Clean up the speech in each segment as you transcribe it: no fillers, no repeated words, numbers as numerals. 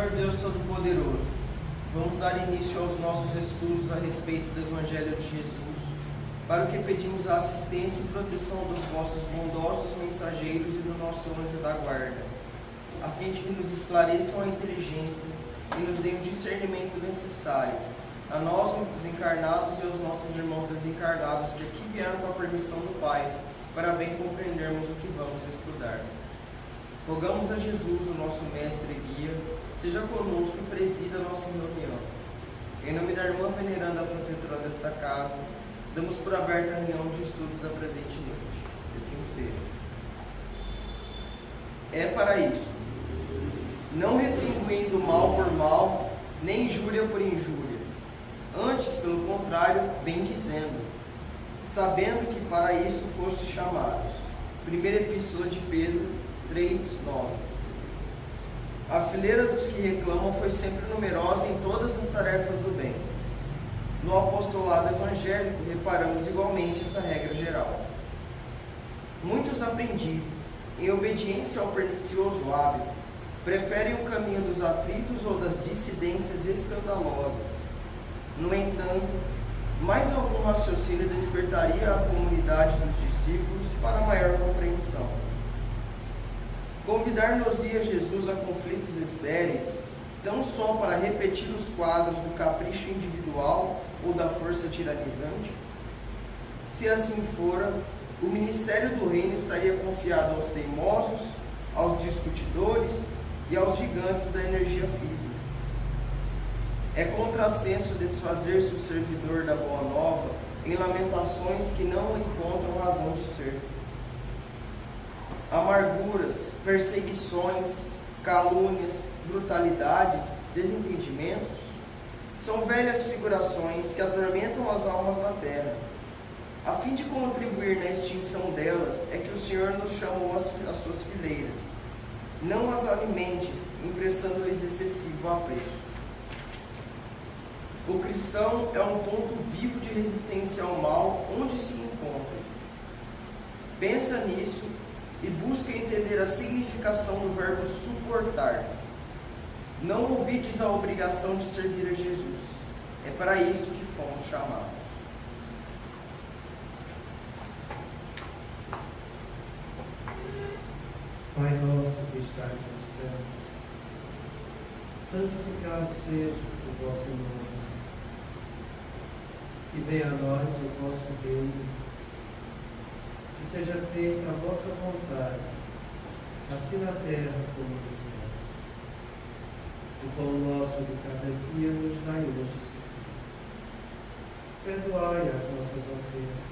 Senhor Deus Todo-Poderoso, vamos dar início aos nossos estudos a respeito do Evangelho de Jesus, para o que pedimos a assistência e proteção dos vossos bondosos mensageiros e do nosso anjo da guarda, a fim de que nos esclareçam a inteligência e nos deem o discernimento necessário, a nós, os encarnados, e aos nossos irmãos desencarnados, que aqui vieram com a permissão do Pai, para bem compreendermos o que vamos estudar. Rogamos a Jesus, o nosso mestre e guia, seja conosco e presida a nossa reunião. Em nome da irmã veneranda protetora desta casa, damos por aberta a reunião de estudos da presente noite. Assim seja. É para isso, não retribuindo mal por mal, nem injúria por injúria, antes, pelo contrário, bendizendo, sabendo que para isso foste chamados. Primeira Epístola de Pedro 3:9. A fileira dos que reclamam foi sempre numerosa em todas as tarefas do bem. No apostolado evangélico, reparamos igualmente essa regra geral. Muitos aprendizes, em obediência ao pernicioso hábito, preferem o caminho dos atritos ou das dissidências escandalosas. No entanto, mais algum raciocínio despertaria a comunidade dos discípulos para maior compreensão. Convidar-nos-ia Jesus a conflitos estéreis, tão só para repetir os quadros do capricho individual ou da força tiranizante? Se assim fora, o ministério do reino estaria confiado aos teimosos, aos discutidores e aos gigantes da energia física. É contrassenso desfazer-se o servidor da Boa Nova em lamentações que não encontram razão de ser. Amarguras, perseguições, calúnias, brutalidades, desentendimentos são velhas figurações que atormentam as almas na terra. A fim de contribuir na extinção delas é que o Senhor nos chamou às suas fileiras. Não as alimentes, emprestando-lhes excessivo apreço. O cristão é um ponto vivo de resistência ao mal onde se encontra. Pensa nisso e busca entender a significação do verbo suportar. Não ouvides a obrigação de servir a Jesus. É para isto que fomos chamados. Pai nosso que estás no céu, santificado seja o vosso nome. Que venha a nós o vosso reino, que seja feita a vossa vontade, assim na terra como no céu. O pão nosso de cada dia nos dai hoje, Senhor. Perdoai as nossas ofensas,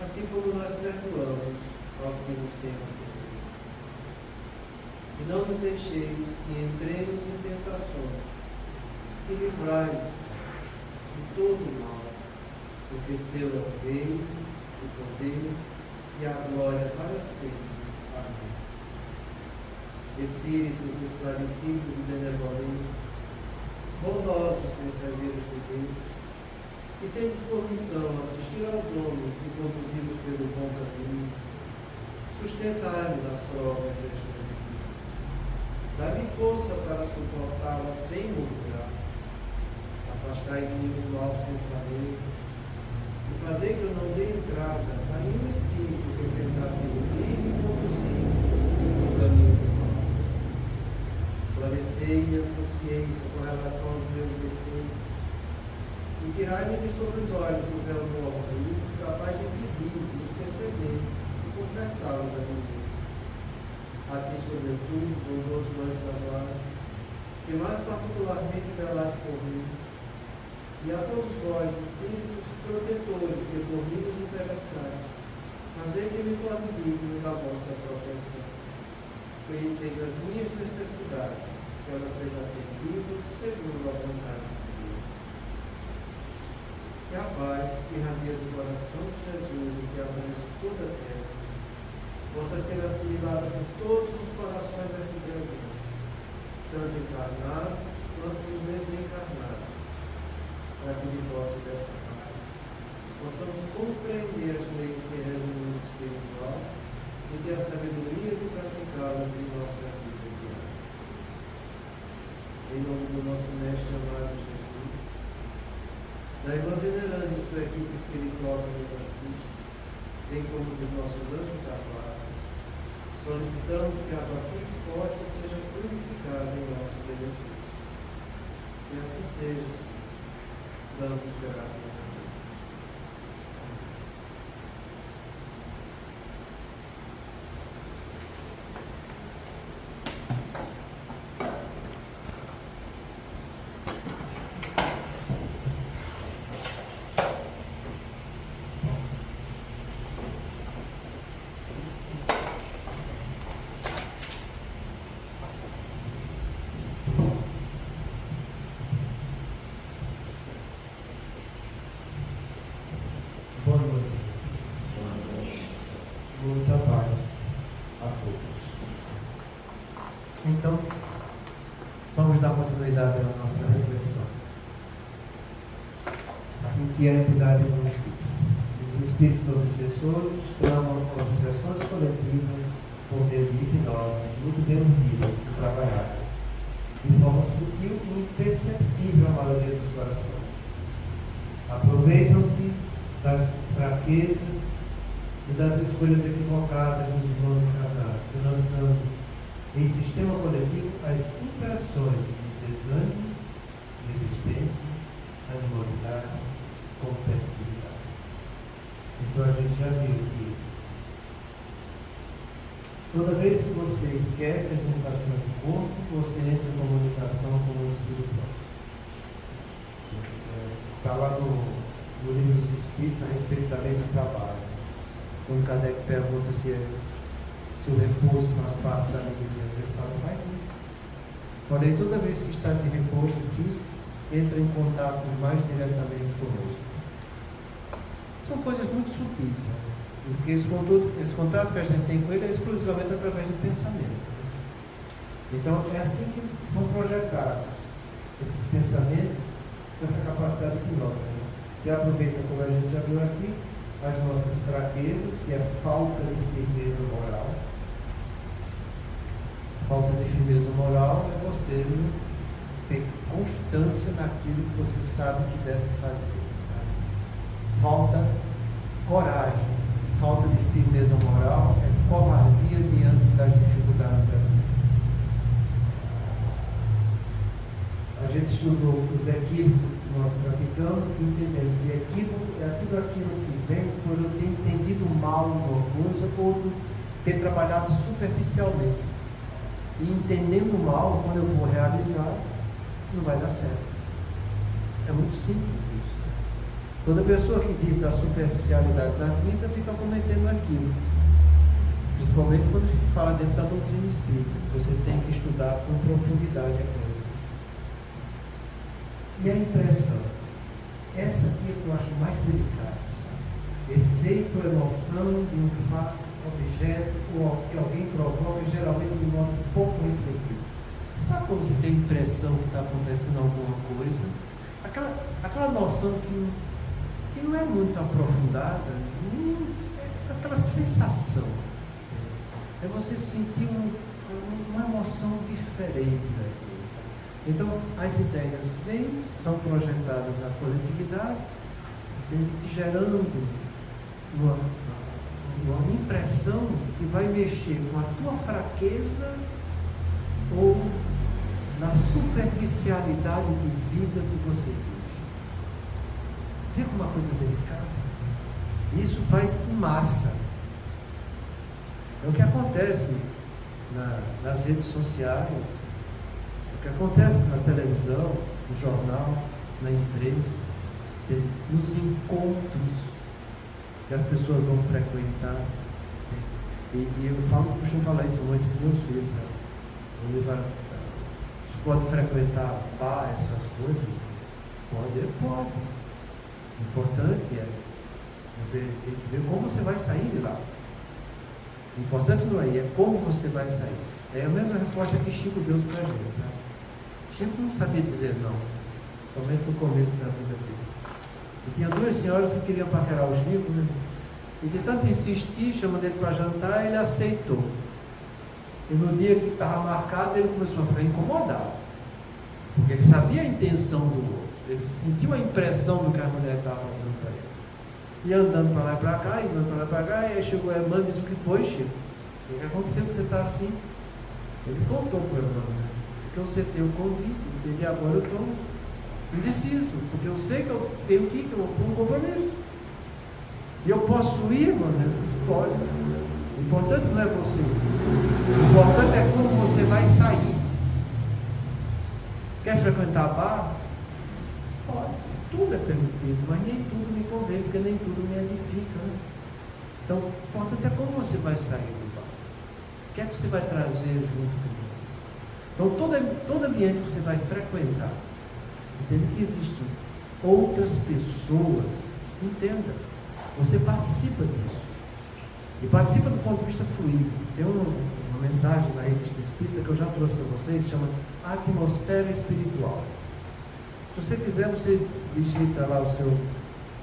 assim como nós perdoamos aos que nos têm ofendido. E não nos deixeis que entremos em tentações, e livrai-nos de todo o mal, porque seu é o reino, o poder e a glória para sempre. Amém. Espíritos esclarecidos e benevolentes, bondosos mensageiros de Deus, que tendes por missão assistir aos homens e conduzi-los pelo bom caminho, sustentai-me nas provas desta vida. Dá-me força para suportá-las sem murmurar. Afastai de mim os maus pensamentos e fazer que eu não dê entrada a nenhum espírito que tentasse iludir e conduzir no caminho do mal. Esclarecei minha consciência com relação aos meus defeitos e tirai-me de sobre os olhos o véu do orgulho, capaz de impedir de os perceber e confessá-los a mim mesmo. A ti, sobretudo, bondoso anjo da guarda, que mais particularmente velais por mim, e a todos vós, espíritos protetores que por mim vos interessais, fazei que me torne digno da vossa proteção. Conheceis as minhas necessidades, que elas sejam atendidas segundo a vontade de Deus. Que a paz que irradia do coração de Jesus e que abrange toda a terra, possa ser assimilada por todos os corações aqui presentes, tanto encarnados quanto desencarnados, para que de posse dessa paz possamos compreender as leis que regem o mundo espiritual e ter a sabedoria de praticá-las em nossa vida diária. em nome do nosso Mestre amado Jesus, da irmã veneranda e sua equipe espiritual que nos assiste, bem como dos nossos anjos da guarda, solicitamos que a água aqui exposta seja purificada em nosso benefício. Que assim seja, Senhor. Damos graças a Deus. Boa noite. Muita paz a todos. Então, vamos dar continuidade à nossa reflexão. Em que a entidade nos diz: os espíritos obsessores tramam obsessões coletivas por meio de hipnoses muito bem urdidas e trabalhadas, de forma sutil e imperceptível à maioria dos corações. Aproveitam-se das fraquezas e das escolhas equivocadas dos irmãos encarnados, lançando em sistema coletivo as impressões de desânimo, resistência, animosidade, competitividade. Então a gente já viu que toda vez que você esquece as sensações do corpo, você entra em comunicação com o mundo espiritual. Está lá no livro dos Espíritos a respeito da lei do trabalho. Quando Kardec pergunta se o repouso faz parte da lei do trabalho, ele fala: faz sim. Porém, toda vez que estás em repouso físico, entra em contato mais diretamente conosco. São coisas muito sutis, sabe? Porque esse contato que a gente tem com ele é exclusivamente através do pensamento. Então, é assim que são projetados esses pensamentos com essa capacidade hipnótica, que aproveita, como a gente já viu aqui, as nossas fraquezas, que é falta de firmeza moral. Falta de firmeza moral é você ter constância naquilo que você sabe que deve fazer, sabe? Falta coragem, falta de firmeza moral é covardia diante das dificuldades da vida. A gente estudou os equívocos que nós praticamos e entendemos que equívoco é tudo aquilo que vem por eu ter entendido mal uma coisa ou ter trabalhado superficialmente. E entendendo mal, quando eu vou realizar, não vai dar certo. É muito simples isso. Sabe? Toda pessoa que vive da superficialidade da vida fica cometendo aquilo. Principalmente quando a gente fala dentro da doutrina espírita. Você tem que estudar com profundidade a coisa. E a impressão, essa aqui é que eu acho mais delicada, sabe? Efeito ou emoção de um fato, objeto ou que alguém provoca, geralmente de modo pouco refletido. Você sabe quando você tem a impressão que está acontecendo alguma coisa? Aquela noção que não é muito aprofundada, é aquela sensação. É você sentir uma emoção diferente daquilo. Então, as ideias vêm, são projetadas na coletividade, te gerando uma impressão que vai mexer com a tua fraqueza ou na superficialidade de vida que você vive. Vê como uma coisa delicada? Isso faz em massa. É o que acontece nas redes sociais, o que acontece na televisão, no jornal, na imprensa, nos encontros que as pessoas vão frequentar. E eu costumo falar isso muito com meus filhos. Você pode frequentar bar, essas coisas? Pode. O importante é você tem que ver como você vai sair de lá. O importante não é como você vai sair. É a mesma resposta que Chico deu para a gente, sabe? Chico não sabia dizer não, somente no começo da vida dele. E tinha duas senhoras que queriam paquerar o Chico, né? E de tanto insistir, chamando ele para jantar, ele aceitou. E no dia que estava marcado, ele começou a ficar incomodado. Porque ele sabia a intenção do outro. Ele sentiu a impressão do que a mulher estava fazendo para ele. E andando para lá e para cá, e andando para lá e para cá, e aí chegou a irmã e disse: o que foi, Chico? O que aconteceu que você está assim? Ele contou para a irmã, né? Que eu aceitei o convite, desde agora eu estou indeciso, porque eu sei que eu tenho que ir, que eu vou um compromisso. E eu posso ir, irmã? Pode. O importante não é você. O importante é como você vai sair. Quer frequentar bar? Pode. Tudo é permitido, mas nem tudo me convém, porque nem tudo me edifica. Né? Então, o importante é como você vai sair do bar. O que é que você vai trazer junto com você? Então, todo ambiente que você vai frequentar, entenda que existem outras pessoas, entenda, você participa disso. E participa do ponto de vista fluido. Tem uma mensagem na Revista Espírita que eu já trouxe para vocês, chama Atmosfera Espiritual. Se você quiser, você digita lá o seu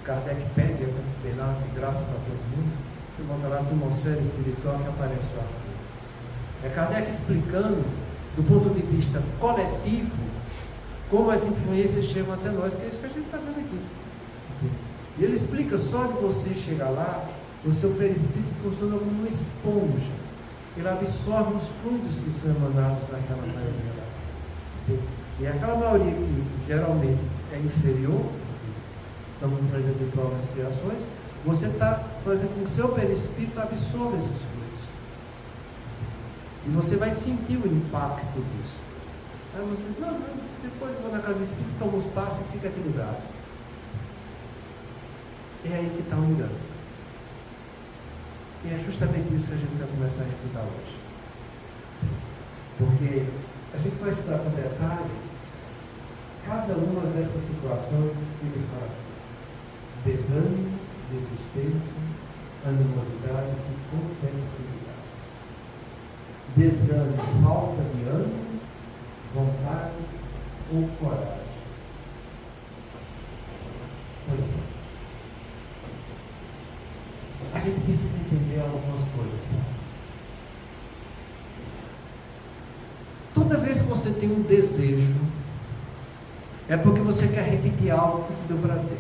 Kardecpédia, que tem lá de graça para todo mundo, você bota lá Atmosfera Espiritual que aparece o artigo. É Kardec explicando, do ponto de vista coletivo, como as influências chegam até nós, que é isso que a gente está vendo aqui. E ele explica, só de você chegar lá, o seu perispírito funciona como uma esponja. Ele absorve os fluidos que são emanados naquela maioria lá. E aquela maioria que geralmente é inferior, estamos aprendendo de provas e expiações, você está fazendo com que o seu perispírito absorva esses fluidos. E você vai sentir o impacto disso. Aí você, não, depois eu vou na casa espírita, toma os passos e fica equilibrado. É aí que está o engano. E é justamente isso que a gente vai começar a estudar hoje. Porque a gente vai estudar com detalhe cada uma dessas situações que ele fala aqui. Desânimo, desistência, animosidade e competitividade. Desânimo, falta de ânimo, vontade ou coragem. Pois é. A gente precisa entender algumas coisas, sabe? Toda vez que você tem um desejo, é porque você quer repetir algo que te deu prazer.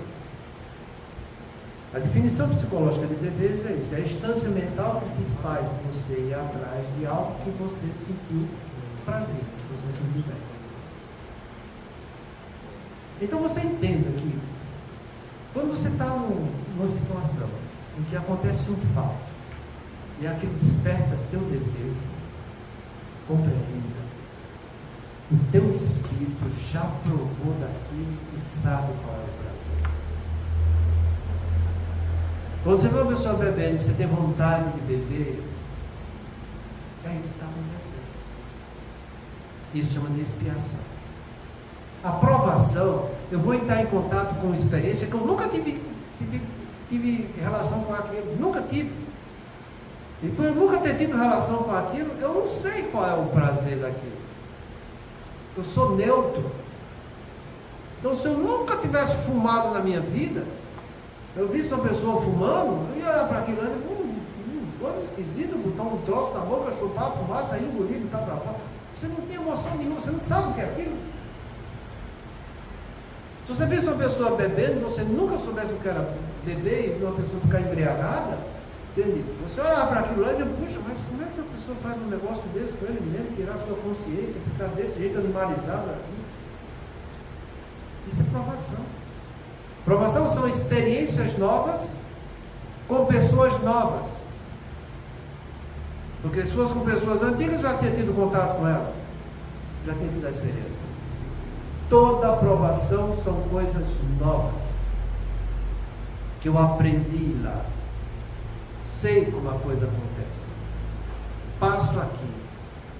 A definição psicológica de desejo é isso: é a instância mental que te faz você ir atrás de algo que você sentiu prazer, que você sentiu bem. Então você entenda que quando você está numa situação em que acontece um fato e aquilo desperta teu desejo, compreenda, o teu espírito já provou daquilo e sabe qual é o prazer. Quando você vê uma pessoa bebendo e você tem vontade de beber, é isso que está acontecendo. Isso chama de expiação. A provação, eu vou entrar em contato com uma experiência que eu nunca tive relação com aquilo, nunca tive. E por eu nunca ter tido relação com aquilo, eu não sei qual é o prazer daquilo. Eu sou neutro. Então, se eu nunca tivesse fumado na minha vida, eu visse uma pessoa fumando, eu ia olhar para aquilo e dizer, coisa esquisita, botar um troço na boca, chupar, fumar, sair engolir, botar para fora. Você não tem emoção nenhuma, você não sabe o que é aquilo. Se você visse uma pessoa bebendo, você nunca soubesse o que era beber e uma pessoa ficar embriagada, entende? Você olhar para aquilo lá e dizer, puxa, mas como é que uma pessoa faz um negócio desse com ele mesmo, tirar sua consciência, ficar desse jeito animalizado assim? Isso é provação. Provação são experiências novas com pessoas novas. Porque se fosse com pessoas antigas, já tinha tido contato com elas, já tinha tido a experiência. Toda aprovação são coisas novas que eu aprendi lá. Sei como a coisa acontece. Passo aqui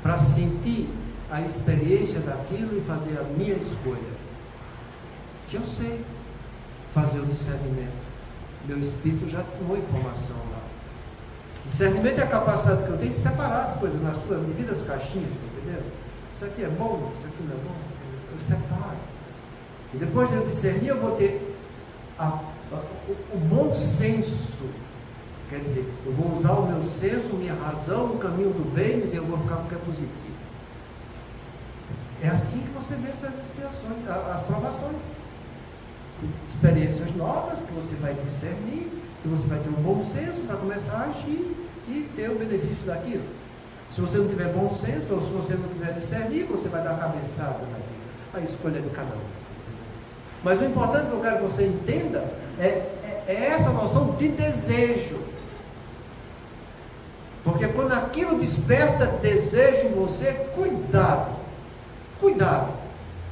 para sentir a experiência daquilo e fazer a minha escolha. Que eu sei fazer o discernimento. Meu espírito já tomou informação lá. Discernimento é a capacidade que eu tenho de separar as coisas nas suas devidas caixinhas, entendeu? Isso aqui é bom, isso aqui não é bom. Eu separo. E depois de eu discernir, eu vou ter o bom senso. Quer dizer, eu vou usar o meu senso, minha razão, o caminho do bem, e eu vou ficar com o que é positivo. É assim que você vence as expiações, as provações. Experiências novas que você vai discernir, que você vai ter um bom senso para começar a agir e ter o benefício daquilo. Se você não tiver bom senso, ou se você não quiser discernir, você vai dar cabeçada na vida. A escolha é de cada um. Mas o importante que eu quero que você entenda é essa noção de desejo. Porque quando aquilo desperta desejo em você, cuidado,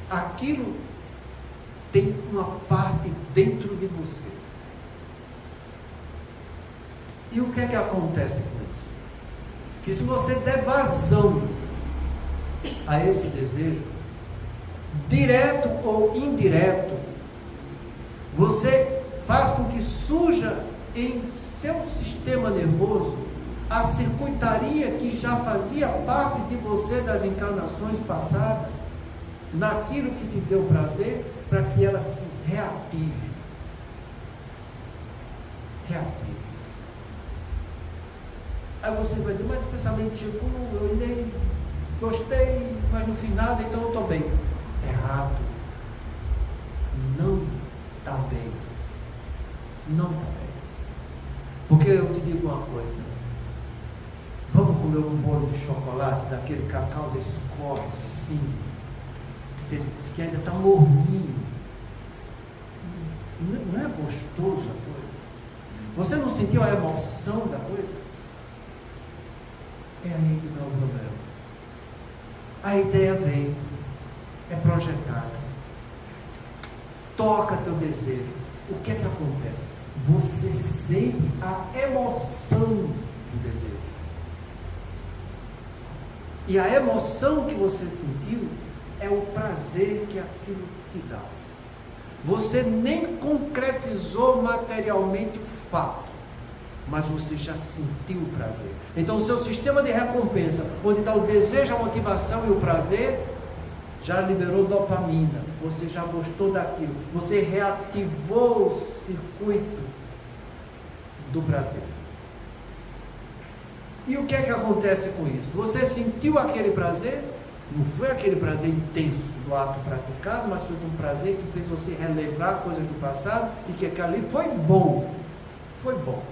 aquilo tem uma parte dentro de você. E o que é que acontece com isso? Que se você der vazão a esse desejo, direto ou indireto, você faz com que surja em seu sistema nervoso a circuitaria que já fazia parte de você das encarnações passadas, naquilo que te deu prazer, para que ela se reative. Aí você vai dizer, mas esse pensamento chegou, eu nem gostei, mas no final então eu estou bem. Errado. Não está bem. Não está bem. Porque eu te digo uma coisa. Vamos comer um bolo de chocolate, daquele cacau desse corte, assim, que ainda está morninho. Não é gostoso a coisa? Você não sentiu a emoção da coisa? É aí que está o problema. A ideia vem, é projetada, toca teu desejo. O que é que acontece? Você sente a emoção do desejo. E a emoção que você sentiu é o prazer que aquilo te dá. Você nem concretizou materialmente o fato, mas você já sentiu o prazer. Então o seu sistema de recompensa, onde está o desejo, a motivação e o prazer, já liberou dopamina. Você já gostou daquilo. Você reativou o circuito do prazer. E o que é que acontece com isso? Você sentiu aquele prazer, não foi aquele prazer intenso do ato praticado, mas foi um prazer que fez você relembrar coisas do passado e que aquilo ali foi bom. Foi bom.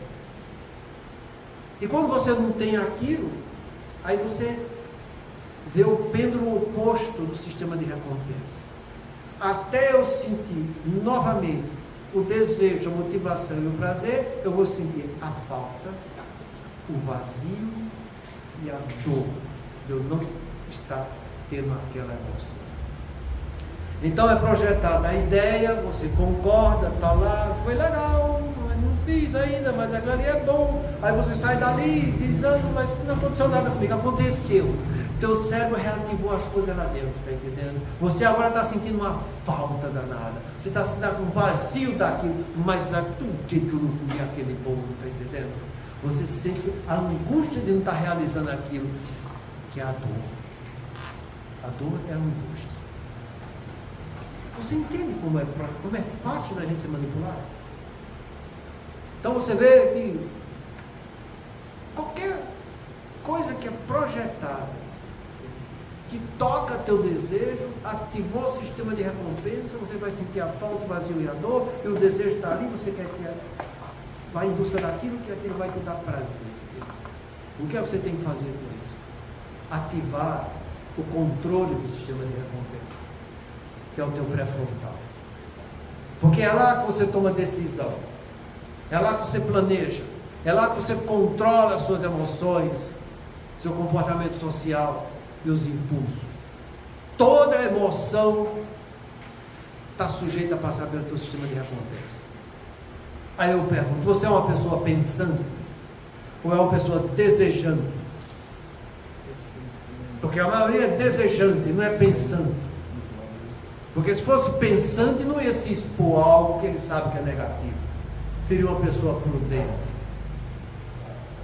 E quando você não tem aquilo, aí você vê o pêndulo oposto do sistema de recompensa. Até eu sentir novamente o desejo, a motivação e o prazer, eu vou sentir a falta, o vazio e a dor de eu não estar tendo aquela emoção. Então é projetada a ideia, você concorda, está lá, foi legal, mas não fiz ainda, mas aquilo ali é bom. Aí você sai dali dizendo, mas não aconteceu nada comigo. Aconteceu. Teu cérebro reativou as coisas lá dentro, está entendendo? Você agora está sentindo uma falta danada. Você está sentindo um vazio daquilo, mas por que eu não comi aquele bolo, está entendendo? Você sente a angústia de não estar realizando aquilo, que é a dor. A dor é a angústia. Você entende como é fácil da gente ser manipulado? Então você vê que qualquer coisa que é projetada, que toca teu desejo, ativou o sistema de recompensa, você vai sentir a falta, o vazio e a dor, e o desejo está ali, você quer que vai em busca daquilo que aquilo vai te dar prazer. O que é que você tem que fazer com isso? Ativar o controle do sistema de recompensa, que é o teu pré-frontal. Porque é lá que você toma decisão, é lá que você planeja, é lá que você controla as suas emoções, seu comportamento social e os impulsos. Toda emoção está sujeita a passar pelo teu sistema de recompensa. Aí eu pergunto, você é uma pessoa pensante? Ou é uma pessoa desejante? Porque a maioria é desejante, não é pensante. Porque se fosse pensante, não ia se expor a algo que ele sabe que é negativo. Seria uma pessoa prudente.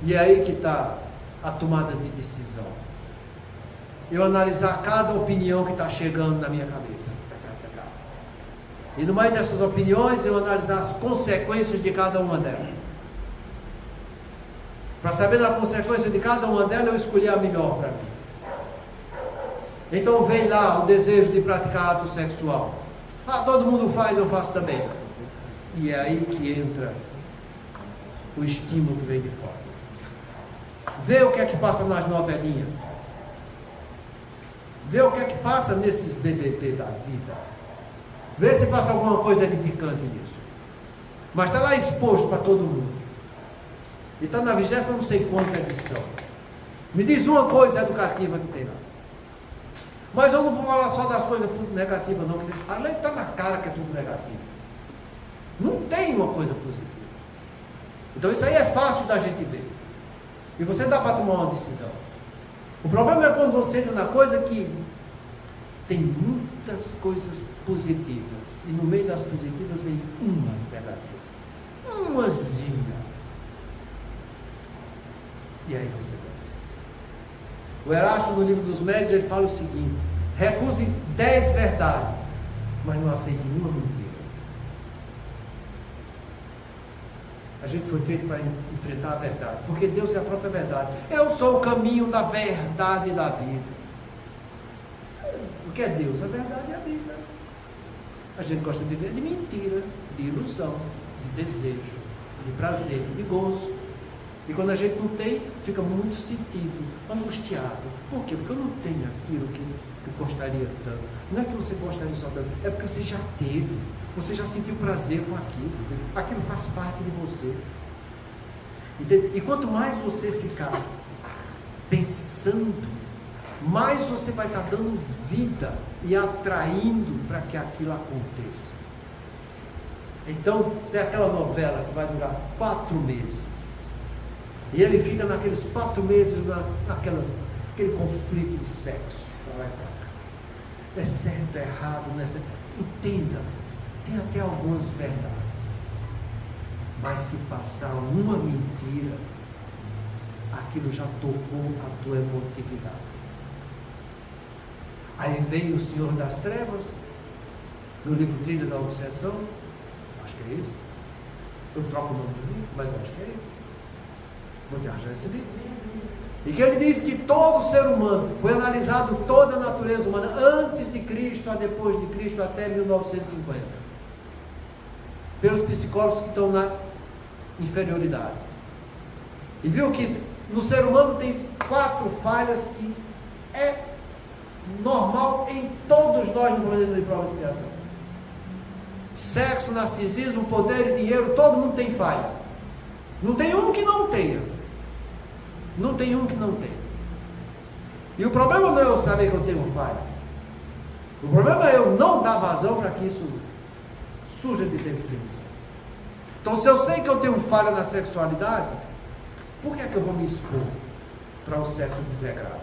E é aí que está a tomada de decisão. Eu analisar cada opinião que está chegando na minha cabeça. E no meio dessas opiniões, eu analisar as consequências de cada uma delas. Para saber da consequência de cada uma delas, eu escolhi a melhor para mim. Então vem lá o desejo de praticar ato sexual. Ah, todo mundo faz, eu faço também. E é aí que entra o estímulo que vem de fora. Vê o que é que passa nas novelinhas. Vê o que é que passa nesses BBB da vida. Vê se passa alguma coisa edificante nisso. Mas está lá exposto para todo mundo. E está na 20ª não sei quanta edição. Me diz uma coisa educativa que tem lá. Mas eu não vou falar só das coisas negativas, não. A lei está na cara que é tudo negativo. Não tem uma coisa positiva. Então isso aí é fácil da gente ver. E você dá para tomar uma decisão. O problema é quando você entra na coisa que tem muitas coisas positivas. E no meio das positivas vem uma negativa. Umazinha. E aí você pensa. O Erasto, no livro dos Médios, ele fala o seguinte: recuse 10 verdades, mas não aceite nenhuma mentira. A gente foi feito para enfrentar a verdade, porque Deus é a própria verdade. Eu sou o caminho da verdade e da vida. O que é Deus? A verdade é a vida. A gente gosta de viver de mentira, de ilusão, de desejo, de prazer, de gozo. E quando a gente não tem, fica muito sentido, angustiado. Por quê? Porque eu não tenho aquilo que eu gostaria tanto. Não é que você gostaria só tanto, é porque você já teve. Você já sentiu prazer com aquilo. Aquilo faz parte de você. E quanto mais você ficar pensando, mais você vai estar dando vida e atraindo para que aquilo aconteça. Então, tem aquela novela que vai durar 4 meses. E ele fica naqueles 4 meses, aquele conflito de sexo. Pra lá e pra cá. É certo, é errado, não é certo. Entenda, tem até algumas verdades. Mas se passar uma mentira, aquilo já tocou a tua emotividade. Aí veio o Senhor das Trevas, no livro Trilha da Obsessão, acho que é esse. Eu troco o nome do livro, mas acho que é esse. Vou te arranjar esse livro. E que ele diz que todo ser humano, foi analisado toda a natureza humana, antes de Cristo, a depois de Cristo, até 1950. Pelos psicólogos que estão na inferioridade. E viu que no ser humano tem 4 falhas que é normal em todos nós no planeta de prova e expiação. Sexo, narcisismo, poder e dinheiro, todo mundo tem falha. Não tem um que não tenha. Não tem um que não tenha. E o problema não é eu saber que eu tenho falha. O problema é eu não dar vazão para que isso surja de dentro de mim. Então, se eu sei que eu tenho falha na sexualidade, por que é que eu vou me expor para o sexo desregrado?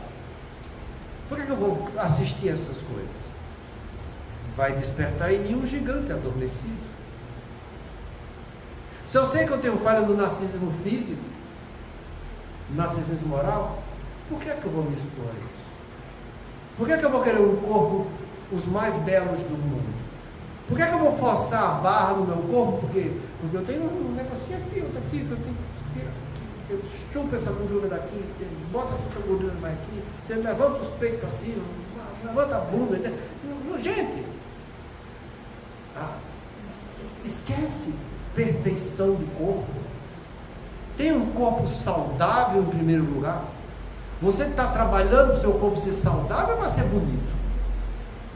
Por que é que eu vou assistir essas coisas? Vai despertar em mim um gigante adormecido. Se eu sei que eu tenho falha no narcisismo físico, no narcisismo moral, por que é que eu vou me expor a isso? Por que é que eu vou querer um corpo os mais belos do mundo? Por que é que eu vou forçar a barra no meu corpo? Porque eu tenho um negocinho aqui, outro aqui, eu chupo essa gordura daqui, bota essa gordura mais aqui, levanta os peitos para cima, levanta a bunda. Gente, esquece perfeição de corpo. Tem um corpo saudável em primeiro lugar. Você está trabalhando o seu corpo ser saudável para ser bonito.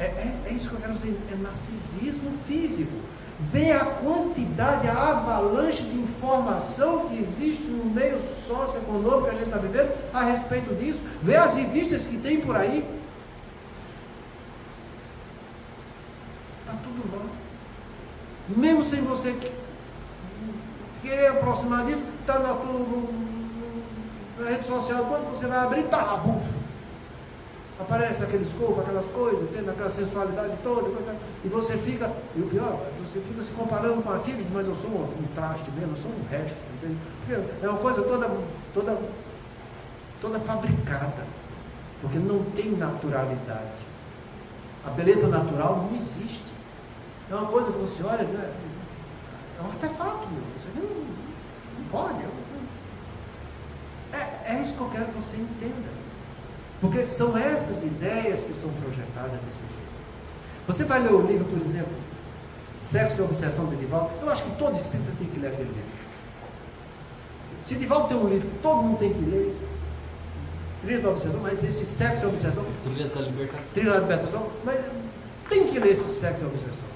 É isso que eu quero dizer, é narcisismo físico. Vê a quantidade, a avalanche de informação que existe no meio socioeconômico que a gente está vivendo a respeito disso. Vê as revistas que tem por aí. Está tudo lá. Mesmo sem você querer aproximar disso, está na rede social, quando você vai abrir, está lá, bufo. Aparece aqueles corpos, aquelas coisas, tendo aquela sensualidade toda, e você fica, e o pior, você fica se comparando com aquilo, mas eu sou um traste mesmo, eu sou um resto, entende? Porque é uma coisa toda fabricada, porque não tem naturalidade. A beleza natural não existe. É uma coisa que você olha, né? É um artefato, meu. Você não pode. É isso que eu quero que você entenda. Porque são essas ideias que são projetadas desse jeito. Você vai ler o livro, por exemplo, Sexo e Obsessão de Divaldo. Eu acho que todo espírita tem que ler aquele livro. Se Divaldo tem um livro que todo mundo tem que ler, Trilha da Obsessão, mas esse Sexo e Obsessão, Trilha da Libertação. Trilha da Libertação, mas tem que ler esse Sexo e Obsessão.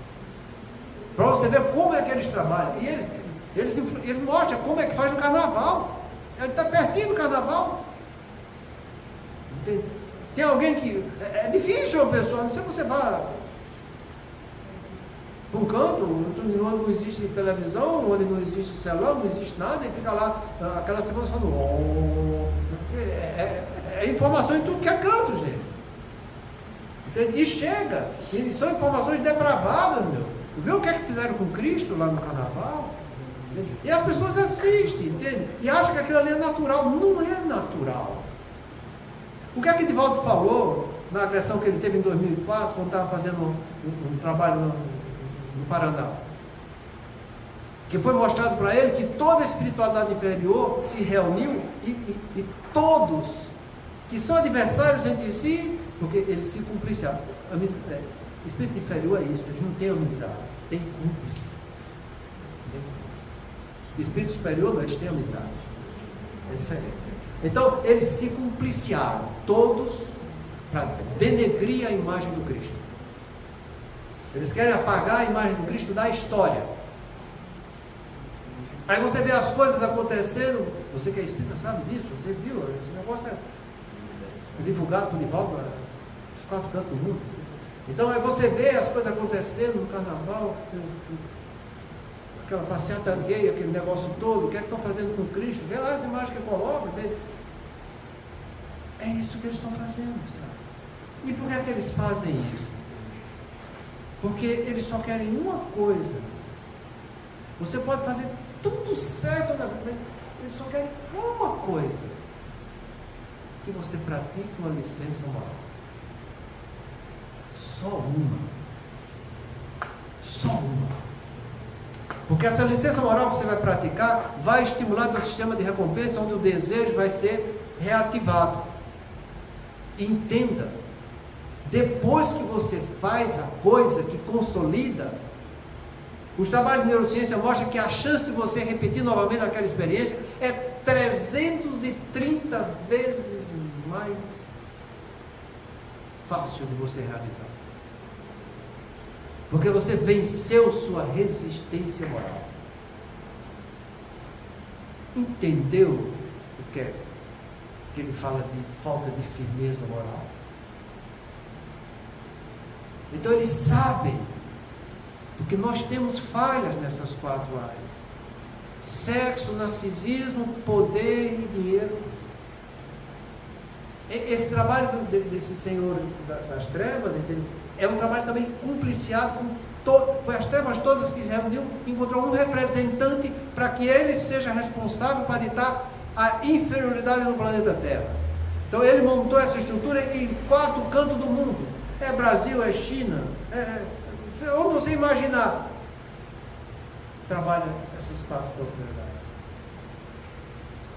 Para você ver como é que eles trabalham. E eles mostram como é que faz no carnaval. Ele está pertinho do carnaval. Tem alguém que... É difícil uma pessoa, não sei se você vai para um canto, onde não existe televisão, onde não existe celular, não existe nada, e fica lá, aquela semana falando... É informação em tudo que é canto, gente. Entende? E chega. E são informações depravadas, meu. Viu o que é que fizeram com Cristo lá no carnaval? Entende? E as pessoas assistem, entende? E acham que aquilo ali é natural. Não é natural. O que é que Divaldo falou na agressão que ele teve em 2004, quando estava fazendo um trabalho no Paraná? Que foi mostrado para ele que toda a espiritualidade inferior se reuniu e todos que são adversários entre si, porque eles se cumpliciaram. Espírito inferior é isso, eles não têm amizade, tem cúmplice. Espírito superior não, eles têm amizade. É diferente. Então, eles se cumpliciaram, todos, para denegrir a imagem do Cristo. Eles querem apagar a imagem do Cristo da história. Aí você vê as coisas acontecendo, você que é espírita sabe disso, você viu, esse negócio é divulgado por Divaldo nos 4 cantos do mundo. Então aí você vê as coisas acontecendo no carnaval, aquela passeata gay, aquele negócio todo, o que é que estão fazendo com Cristo? Vê lá as imagens que colocam. É isso que eles estão fazendo, sabe? E por que é que eles fazem isso? Porque eles só querem uma coisa. Você pode fazer tudo certo na vida, eles só querem uma coisa: que você pratique uma licença moral. Só uma. Só uma. Porque essa licença moral que você vai praticar vai estimular o seu sistema de recompensa, onde o desejo vai ser reativado. Entenda, depois que você faz a coisa que consolida, os trabalhos de neurociência mostram que a chance de você repetir novamente aquela experiência é 330 vezes mais fácil de você realizar. Porque você venceu sua resistência moral. Entendeu o que é que ele fala de falta de firmeza moral? Então eles sabem, porque nós temos falhas nessas 4 áreas: sexo, narcisismo, poder e dinheiro. Esse trabalho desse senhor das trevas, entende? É um trabalho também cumpliciado com foi as trevas todas que se reuniu, encontrou um representante para que ele seja responsável para ditar a inferioridade no planeta Terra. Então ele montou essa estrutura em 4 cantos do mundo. É Brasil, é China, onde você imaginar, trabalha essas 4 propriedades.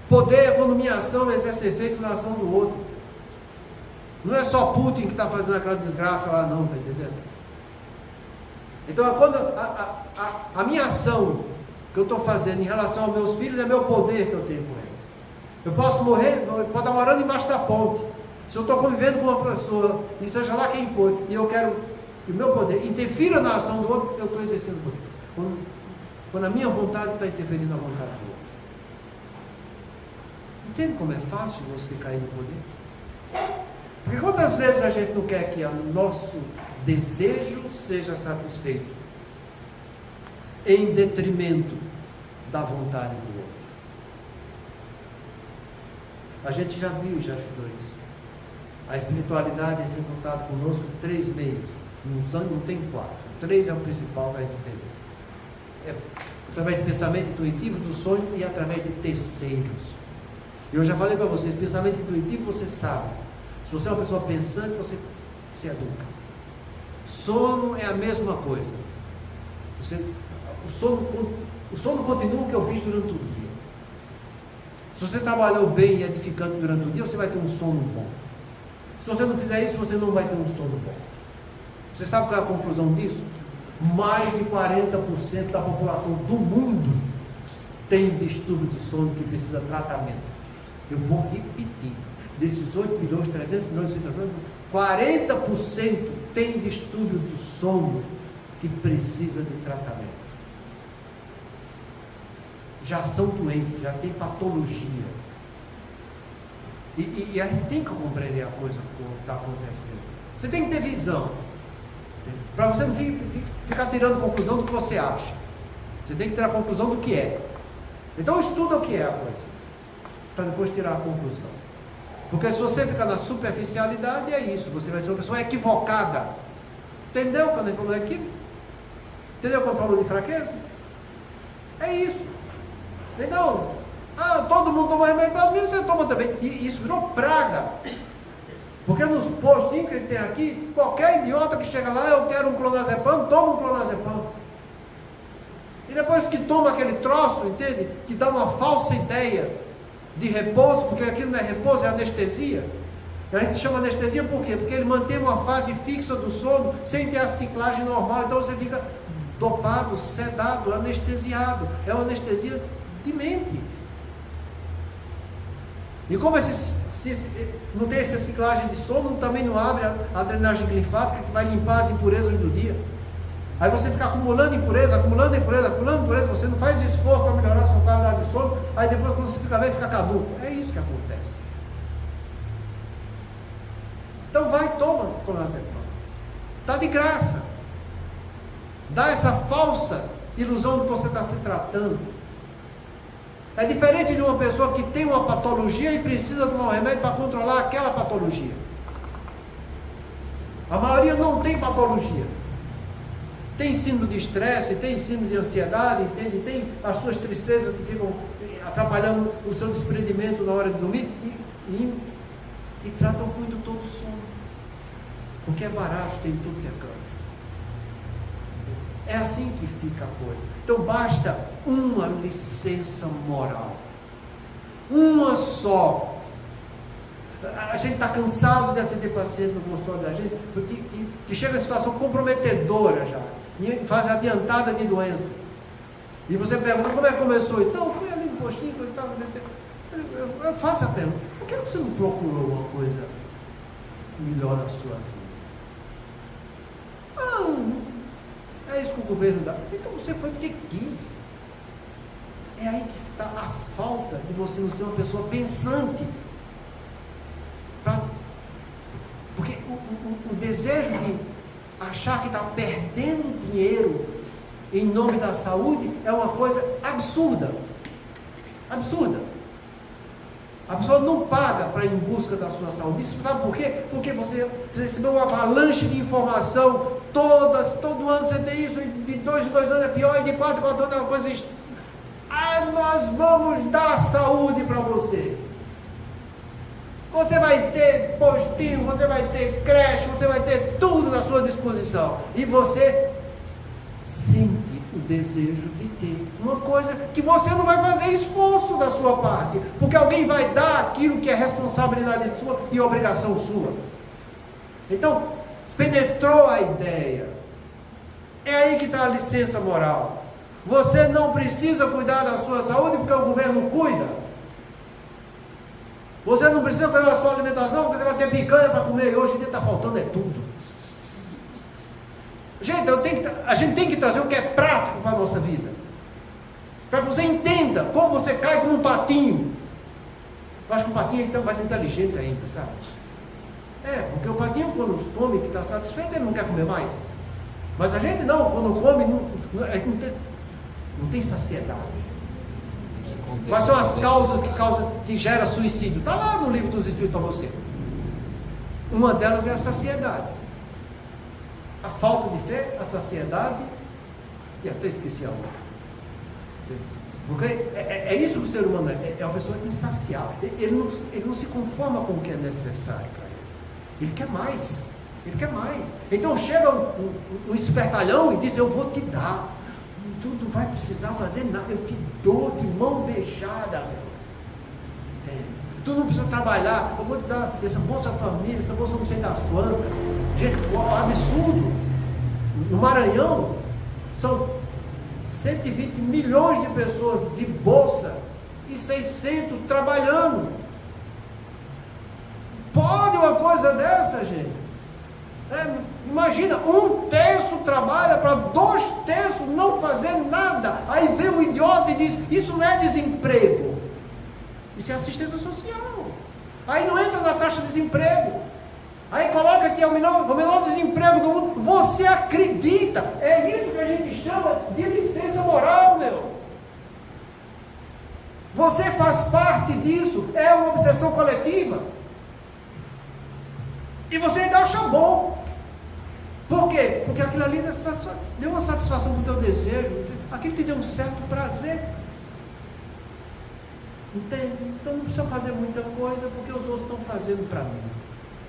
Poder, economia, ação, exerce efeito na ação do outro. Não é só Putin que está fazendo aquela desgraça lá não, está entendendo? Então, quando a minha ação que eu estou fazendo em relação aos meus filhos é meu poder que eu tenho com eles. Eu posso morrer, eu posso estar morando embaixo da ponte. Se eu estou convivendo com uma pessoa, e seja lá quem for, e eu quero que o meu poder interfira na ação do outro, eu estou exercendo o poder. Quando a minha vontade está interferindo na vontade do outro. Entende como é fácil você cair no poder? Porque quantas vezes a gente não quer que o nosso desejo seja satisfeito em detrimento da vontade do outro? A gente já viu e já estudou isso. A espiritualidade entra em contato conosco de 3 meios. Não tem 4. 3 é o principal para a gente entender. Através de pensamento intuitivo, do sonho e através de terceiros. E eu já falei para vocês, pensamento intuitivo você sabe. Se você é uma pessoa pensante, você se educa. Sono é a mesma coisa. O sono continua o que eu fiz durante o dia. Se você trabalhou bem e edificante durante o dia, você vai ter um sono bom. Se você não fizer isso, você não vai ter um sono bom. Você sabe qual é a conclusão disso? Mais de 40% da população do mundo tem distúrbio de sono que precisa de tratamento. Eu vou repetir. Desses 8 milhões, 300 milhões de cidadãos, 40% tem distúrbio do sono que precisa de tratamento. Já são doentes, já tem patologia. E a gente tem que compreender a coisa que está acontecendo. Você tem que ter visão. Para você não ficar tirando conclusão do que você acha. Você tem que ter a conclusão do que é. Então estuda o que é a coisa, para depois tirar a conclusão. Porque se você ficar na superficialidade, é isso. Você vai ser uma pessoa equivocada. Entendeu quando ele falou equívoco? Entendeu quando falou de fraqueza? É isso. Então, todo mundo toma remédio, mas você toma também. E isso virou praga. Porque nos postinhos que tem aqui, qualquer idiota que chega lá, eu quero um clonazepam, toma um clonazepam. E depois que toma aquele troço, entende? Te dá uma falsa ideia de repouso, porque aquilo não é repouso, é anestesia. A gente chama anestesia por quê? Porque ele mantém uma fase fixa do sono, sem ter a ciclagem normal, então você fica dopado, sedado, anestesiado. É uma anestesia de mente. E como não tem essa ciclagem de sono, também não abre a drenagem linfática que vai limpar as impurezas do dia. Aí você fica acumulando impureza, você não faz esforço para melhorar a sua qualidade de sono, aí depois quando você fica bem, fica caduco. É isso que acontece. Então vai, toma clonazepam. Está de graça. Dá essa falsa ilusão de que você está se tratando. É diferente de uma pessoa que tem uma patologia e precisa tomar um remédio para controlar aquela patologia. A maioria não tem patologia. Tem síndrome de estresse, tem síndrome de ansiedade, entende? Tem as suas tristezas que ficam atrapalhando o seu desprendimento na hora de dormir e tratam com o indutor do sono. Porque é barato, tem tudo que é canto. É assim que fica a coisa. Então basta uma licença moral. Uma só. A gente está cansado de atender paciente no consultório da gente, porque que chega a situação comprometedora já, em fase adiantada de doença. E você pergunta, como é que começou isso? Não, fui ali no postinho, coisa e tal. Eu faço a pergunta, por que você não procurou uma coisa melhor na sua vida? É isso que o governo dá. Então você foi porque quis. É aí que está a falta de você não ser uma pessoa pensante. Porque o desejo de achar que está perdendo dinheiro em nome da saúde é uma coisa absurda. Absurda. A pessoa não paga para ir em busca da sua saúde. Isso sabe por quê? Porque você recebeu uma avalanche de informação, todo ano você tem isso, de 2 em 2 anos é pior, e de 4 em 4 anos é uma coisa. Nós vamos dar saúde para você. Você vai ter postinho, você vai ter creche, você vai ter tudo à sua disposição. E você sente o desejo de ter uma coisa que você não vai fazer esforço da sua parte, porque alguém vai dar aquilo que é responsabilidade sua e obrigação sua. Então, penetrou a ideia. É aí que está a licença moral. Você não precisa cuidar da sua saúde porque o governo cuida. Você não precisa cuidar da sua alimentação porque você vai ter picanha para comer. Hoje em dia está faltando é tudo. Gente, a gente tem que trazer o que é prático para a nossa vida. Para que você entenda como você cai como um patinho. Eu acho que o patinho é então mais inteligente ainda, sabe? Porque o patinho quando come que está satisfeito, ele não quer comer mais. Mas a gente não, quando come, não tem saciedade. Quais são as causas que geram suicídio? Está lá no livro dos Espíritos para você. Uma delas é a saciedade. A falta de fé, a saciedade, e até esqueci a outra. Porque é isso que o ser humano é uma pessoa insaciável. Ele não se conforma com o que é necessário para ele. Ele quer mais. Ele quer mais. Então chega um espertalhão e diz, eu vou te dar. Tu não vai precisar fazer nada, eu te dou de mão beijada. Tu não precisa trabalhar, eu vou te dar essa Bolsa Família, essa Bolsa não sei das quantas. Gente, absurdo. No Maranhão, são 120 milhões de pessoas de bolsa e 600 trabalhando. Pode uma coisa dessa, gente? Imagina, 1/3 trabalha para 2/3 não fazer nada. Aí vem um idiota e diz, isso não é desemprego, isso é assistência social. Aí não entra na taxa de desemprego. Aí coloca que é o menor desemprego do mundo. Você acredita? É isso que a gente chama de licença moral, meu. Você faz parte disso. É uma obsessão coletiva. E você ainda acha bom. Por quê? Porque aquilo ali deu uma satisfação para o teu desejo. Aquilo te deu um certo prazer. Entende? Então não precisa fazer muita coisa, porque os outros estão fazendo para mim.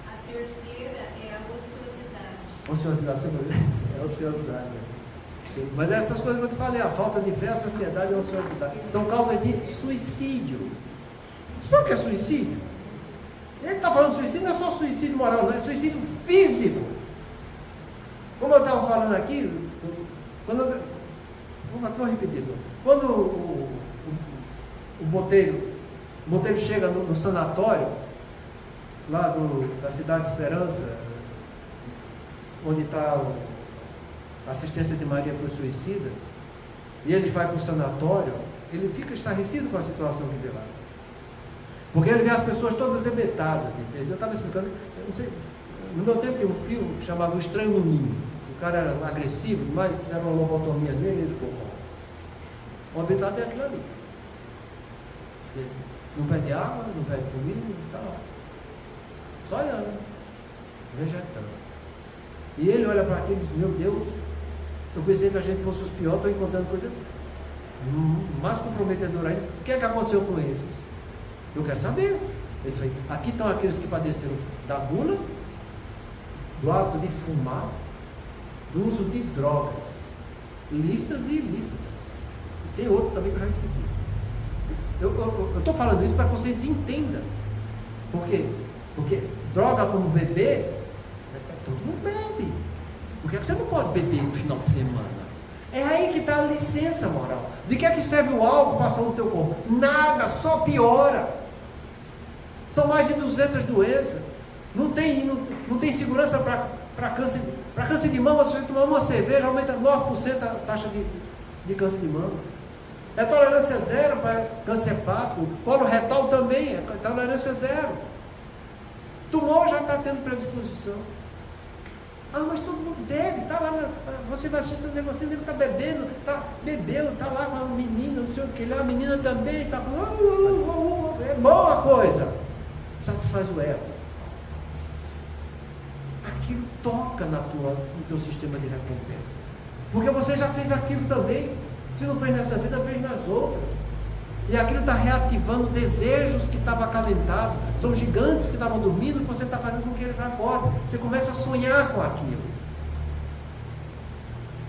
A terceira é a ociosidade. Ociosidade, é ociosidade. Mas essas coisas que eu te falei, a falta de fé, a saciedade e a ociosidade, são causas de suicídio. Sabe o que é suicídio? Ele está falando de suicídio, não é só suicídio moral, não é suicídio físico. Como eu estava falando aqui, vou repetir. Quando o boteiro chega no sanatório, lá da Cidade de Esperança, onde está a assistência de Maria para o suicida, e ele vai para o sanatório, ele fica estarrecido com a situação que vê lá. Porque ele vê as pessoas todas rebetadas, entendeu? Eu estava explicando, eu não sei, no meu tempo tem um filme que chamava O Estranho no Ninho. O cara era agressivo, mas fizeram uma lobotomia nele e ele ficou bom. O habitado é aquilo ali. Não pede água, não pede comida, está lá. Só olhando, vegetando. E ele olha para aquilo e diz, meu Deus, eu pensei que a gente fosse os piores, estou encontrando coisa mais comprometedora ainda. O que é que aconteceu com esses? Eu quero saber. Ele falou, aqui estão aqueles que padeceram da gula, do hábito de fumar, do uso de drogas, lícitas e ilícitas. E tem outro também que eu já esqueci. Eu estou falando isso para que vocês entendam. Por quê? Porque droga como beber, todo mundo bebe. Por que você não pode beber no final de semana? É aí que está a licença moral. De que é que serve o álcool passando no teu corpo? Nada, só piora. São mais de 200 doenças. Não tem segurança para câncer de mama. Se você tomar uma cerveja, aumenta 9% a taxa de câncer de mama. É tolerância zero para câncer hepático. Colo retal também, é tolerância zero. Tumor já está tendo predisposição. Ah, mas todo mundo bebe, está lá, você vai assistir um negocinho, ele está bebendo, bebeu, está lá com a menina, não sei o que lá, a menina também, está com... É boa a coisa. Satisfaz o ego. Aquilo toca no teu sistema de recompensa. Porque você já fez aquilo também. Se não fez nessa vida, fez nas outras. E aquilo está reativando desejos que estavam acalentados. São gigantes que estavam dormindo, que você está fazendo com que eles acordem. Você começa a sonhar com aquilo.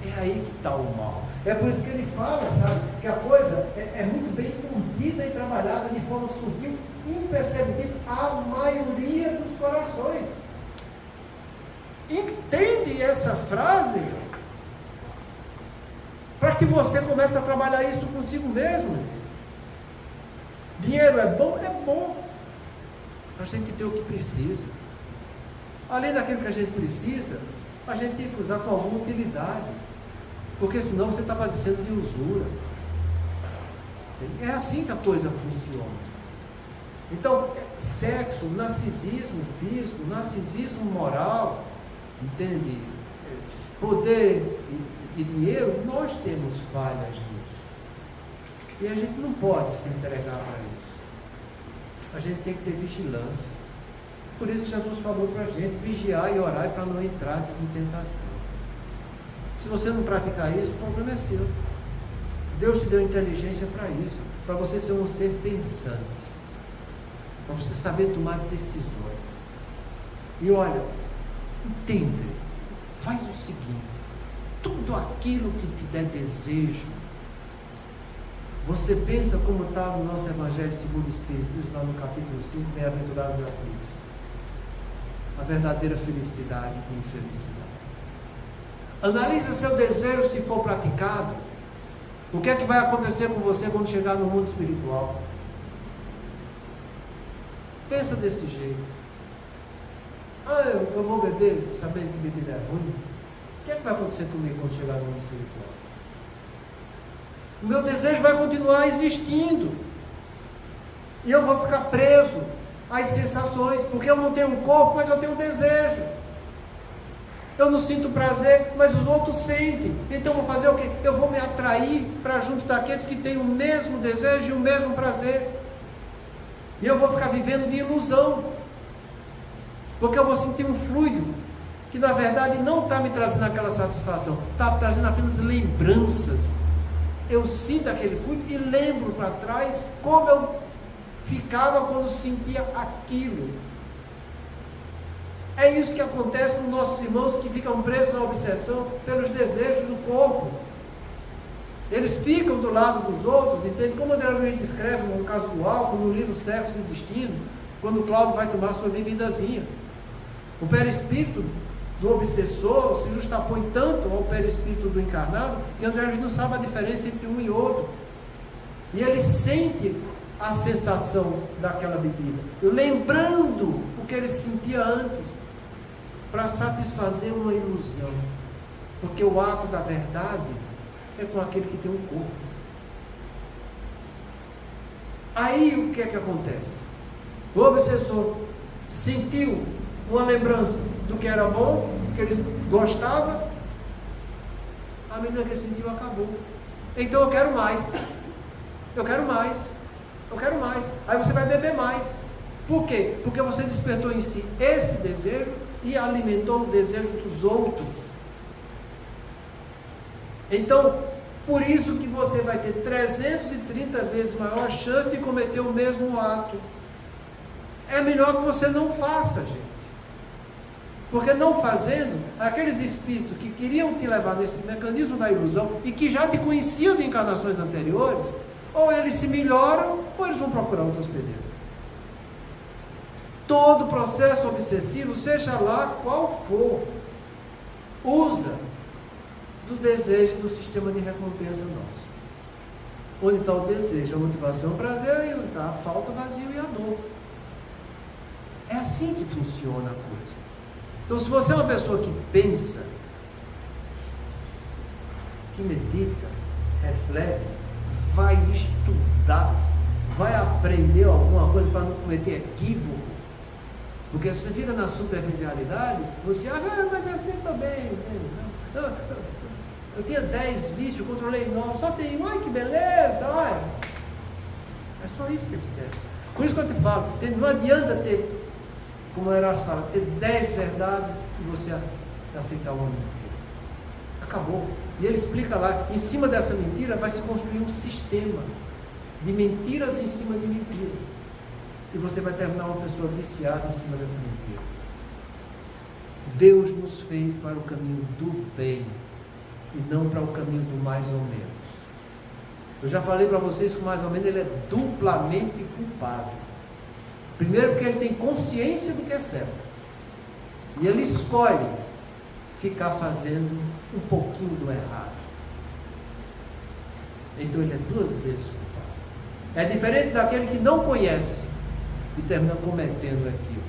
É aí que está o mal. É por isso que ele fala, sabe, que a coisa é muito bem urdida e trabalhada de forma sutil, imperceptível, a maioria dos corações. Entende essa frase? Para que você comece a trabalhar isso consigo mesmo. Dinheiro é bom? É bom. Nós temos que ter o que precisa. Além daquilo que a gente precisa, a gente tem que usar com alguma utilidade. Porque senão você está padecendo de usura. É assim que a coisa funciona. Então, sexo, narcisismo físico, narcisismo moral, entende? Poder e dinheiro, nós temos falhas nisso. E a gente não pode se entregar para isso. A gente tem que ter vigilância. Por isso que Jesus falou para a gente, vigiar e orar para não entrar em tentação. Se você não praticar isso, o problema é seu. Deus te deu inteligência para isso, para você ser um ser pensante, para você saber tomar decisões. E olha, entende, faz o seguinte, tudo aquilo que te der desejo, Você pensa como está no nosso Evangelho segundo o Espiritismo, lá no capítulo 5, Bem-aventurados e aflitos. A verdadeira felicidade e infelicidade. Analise seu desejo se for praticado. O que é que vai acontecer com você quando chegar no mundo espiritual? Pensa desse jeito. Eu vou beber, sabendo que bebida é ruim. O que é que vai acontecer comigo quando chegar no mundo espiritual? O meu desejo vai continuar existindo. E eu vou ficar preso às sensações, porque eu não tenho um corpo, mas eu tenho um desejo. Eu não sinto prazer, mas os outros sentem. Então eu vou fazer o quê? Eu vou me atrair para junto daqueles que têm o mesmo desejo e o mesmo prazer. E eu vou ficar vivendo de ilusão. Porque eu vou sentir um fluido que na verdade não está me trazendo aquela satisfação, está trazendo apenas lembranças. Eu sinto aquele fluido e lembro para trás como eu ficava quando sentia aquilo. É isso que acontece com nossos irmãos que ficam presos na obsessão pelos desejos do corpo. Eles ficam do lado dos outros, entende? Como André Luiz escreve no caso do álcool, no livro Sexo e Destino, quando o Cláudio vai tomar sua bebidazinha. O perispírito do obsessor se justapõe tanto ao perispírito do encarnado que André Luiz não sabe a diferença entre um e outro. E ele sente a sensação daquela bebida, lembrando o que ele sentia antes, para satisfazer uma ilusão. Porque o ato da verdade é com aquele que tem um corpo. Aí o que é que acontece? O obsessor sentiu uma lembrança do que era bom, que ele gostava, a medida que ele sentiu acabou. Então eu quero mais. Eu quero mais. Eu quero mais. Aí você vai beber mais. Por quê? Porque você despertou em si esse desejo e alimentou o desejo dos outros. Então, por isso que você vai ter 330 vezes maior chance de cometer o mesmo ato. É melhor que você não faça, gente. Porque não fazendo, aqueles espíritos que queriam te levar nesse mecanismo da ilusão e que já te conheciam de encarnações anteriores, ou eles se melhoram, ou eles vão procurar outro hospedeiro. Todo processo obsessivo, seja lá qual for, usa do desejo do sistema de recompensa nosso. Onde está o desejo, a motivação, o prazer, aí onde está a falta, o vazio e a dor. É assim que funciona a coisa. Então, se você é uma pessoa que pensa, que medita, reflete, vai estudar, vai aprender alguma coisa para não cometer equívoco, porque você fica na superficialidade, você acha, mas assim estou bem, eu tinha 10 vícios, controlei 9, só tem um, ai que beleza, olha. É só isso que eles querem. Por isso que eu te falo, não adianta ter, como o Erasmo fala, ter 10 verdades e você aceitar uma mentira. Acabou. E ele explica lá, em cima dessa mentira vai se construir um sistema de mentiras em cima de mentiras. E você vai terminar uma pessoa viciada em cima dessa mentira. Deus nos fez para o caminho do bem e não para o caminho do mais ou menos. Eu já falei para vocês que o mais ou menos ele é duplamente culpado. Primeiro porque ele tem consciência do que é certo. E ele escolhe ficar fazendo um pouquinho do errado. Então ele é 2 vezes culpado. É diferente daquele que não conhece e termina cometendo aquilo.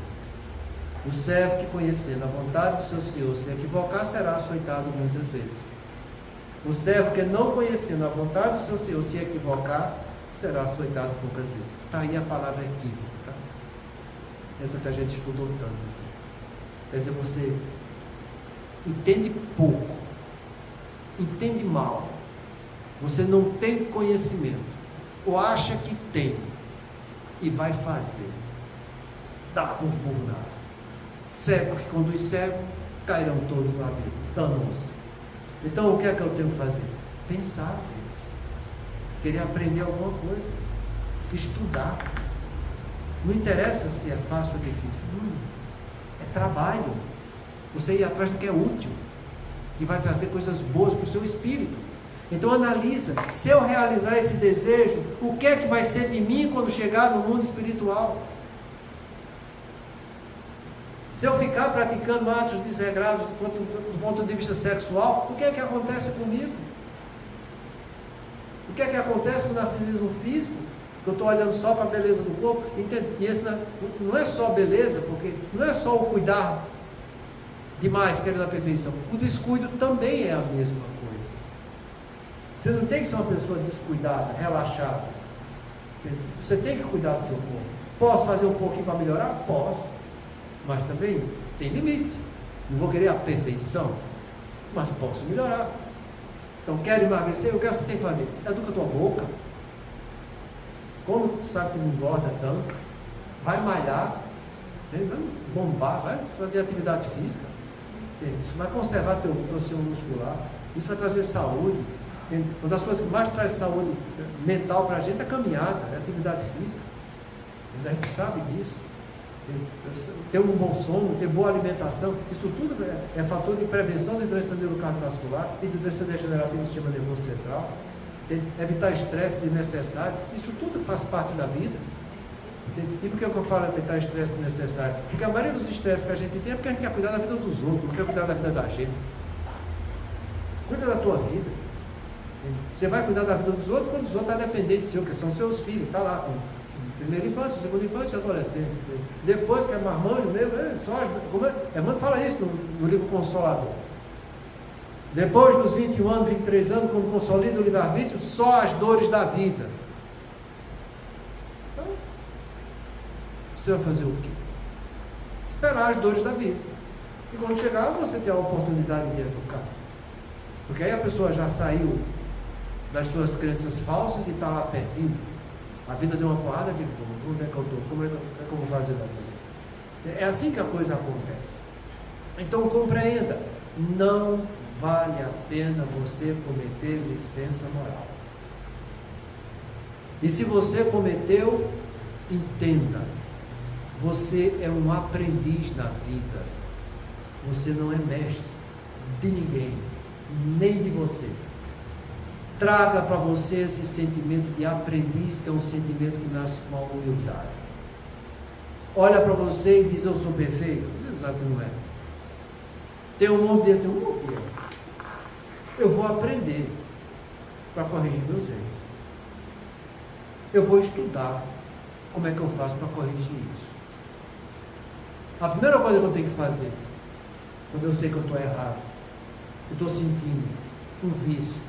O servo que, conhecendo a vontade do seu Senhor, se equivocar, será açoitado muitas vezes. O servo que, não conhecendo a vontade do seu Senhor, se equivocar, será açoitado poucas vezes. Está aí a palavra equívoco, tá? Essa que a gente estudou tanto aqui. Quer dizer, você entende pouco, entende mal, você não tem conhecimento, ou acha que tem, e vai fazer, dá com os burros na água. Cego que conduz cego, cairão todos no abismo, danou-se. Então o que é que eu tenho que fazer? Pensar, gente. Querer aprender alguma coisa, estudar. Não interessa se é fácil ou difícil, é trabalho. Você ir atrás do que é útil, que vai trazer coisas boas para o seu espírito. Então analisa, se eu realizar esse desejo, o que é que vai ser de mim quando chegar no mundo espiritual? Se eu ficar praticando atos desregrados do ponto de vista sexual, o que é que acontece comigo? O que é que acontece com o narcisismo físico? Que eu estou olhando só para a beleza do corpo. E esse não é só beleza, porque não é só o cuidar demais querendo a perfeição. O descuido também é a mesma coisa. Você não tem que ser uma pessoa descuidada, relaxada. Você tem que cuidar do seu corpo. Posso fazer um pouquinho para melhorar? Posso. Mas também tem limite. Não vou querer a perfeição, mas posso melhorar. Então, quer emagrecer? O que você tem que fazer? Educa a tua boca. Como tu sabe que não engorda tanto? Vai malhar, vai bombar, vai fazer atividade física. Isso vai conservar teu sistema muscular. Isso vai trazer saúde. Uma das coisas que mais traz saúde mental para a gente é caminhada, é atividade física. A gente sabe disso. Ter um bom sono, ter boa alimentação, isso tudo é fator de prevenção de doença neurocardiovascular e de doença degenerativa do sistema nervoso central. Evitar estresse desnecessário, isso tudo faz parte da vida. E por que eu falo evitar estresse desnecessário? Porque a maioria dos estresses que a gente tem é porque a gente quer cuidar da vida dos outros, não quer cuidar da vida da gente. Cuida da tua vida. Você vai cuidar da vida dos outros quando os outros estão dependentes de seu, que são seus filhos, está lá, primeira infância, segunda infância, adolescente. Depois que é marmanjo mesmo, Emmanuel fala isso no livro Consolador. Depois dos 21 anos, 23 anos, quando consolida o livre-arbítrio, só as dores da vida. Então, você vai fazer o quê? Esperar as dores da vida. E quando chegar, você tem a oportunidade de educar. Porque aí a pessoa já saiu das suas crenças falsas e está lá perdido. A vida deu uma porrada de como é que eu estou? Como é que eu vou fazer da vida? É assim que a coisa acontece. Então compreenda, não vale a pena você cometer licença moral. E se você cometeu, entenda, você é um aprendiz na vida. Você não é mestre de ninguém, nem de você. Traga para você esse sentimento de aprendiz, que é um sentimento que nasce com a humildade. Olha para você e diz: eu sou perfeito. Você sabe que não é. Tem um monte dentro, tem um monte. Eu vou aprender para corrigir meus erros. Eu vou estudar como é que eu faço para corrigir isso. A primeira coisa que eu tenho que fazer, quando eu sei que eu estou errado, eu estou sentindo um vício,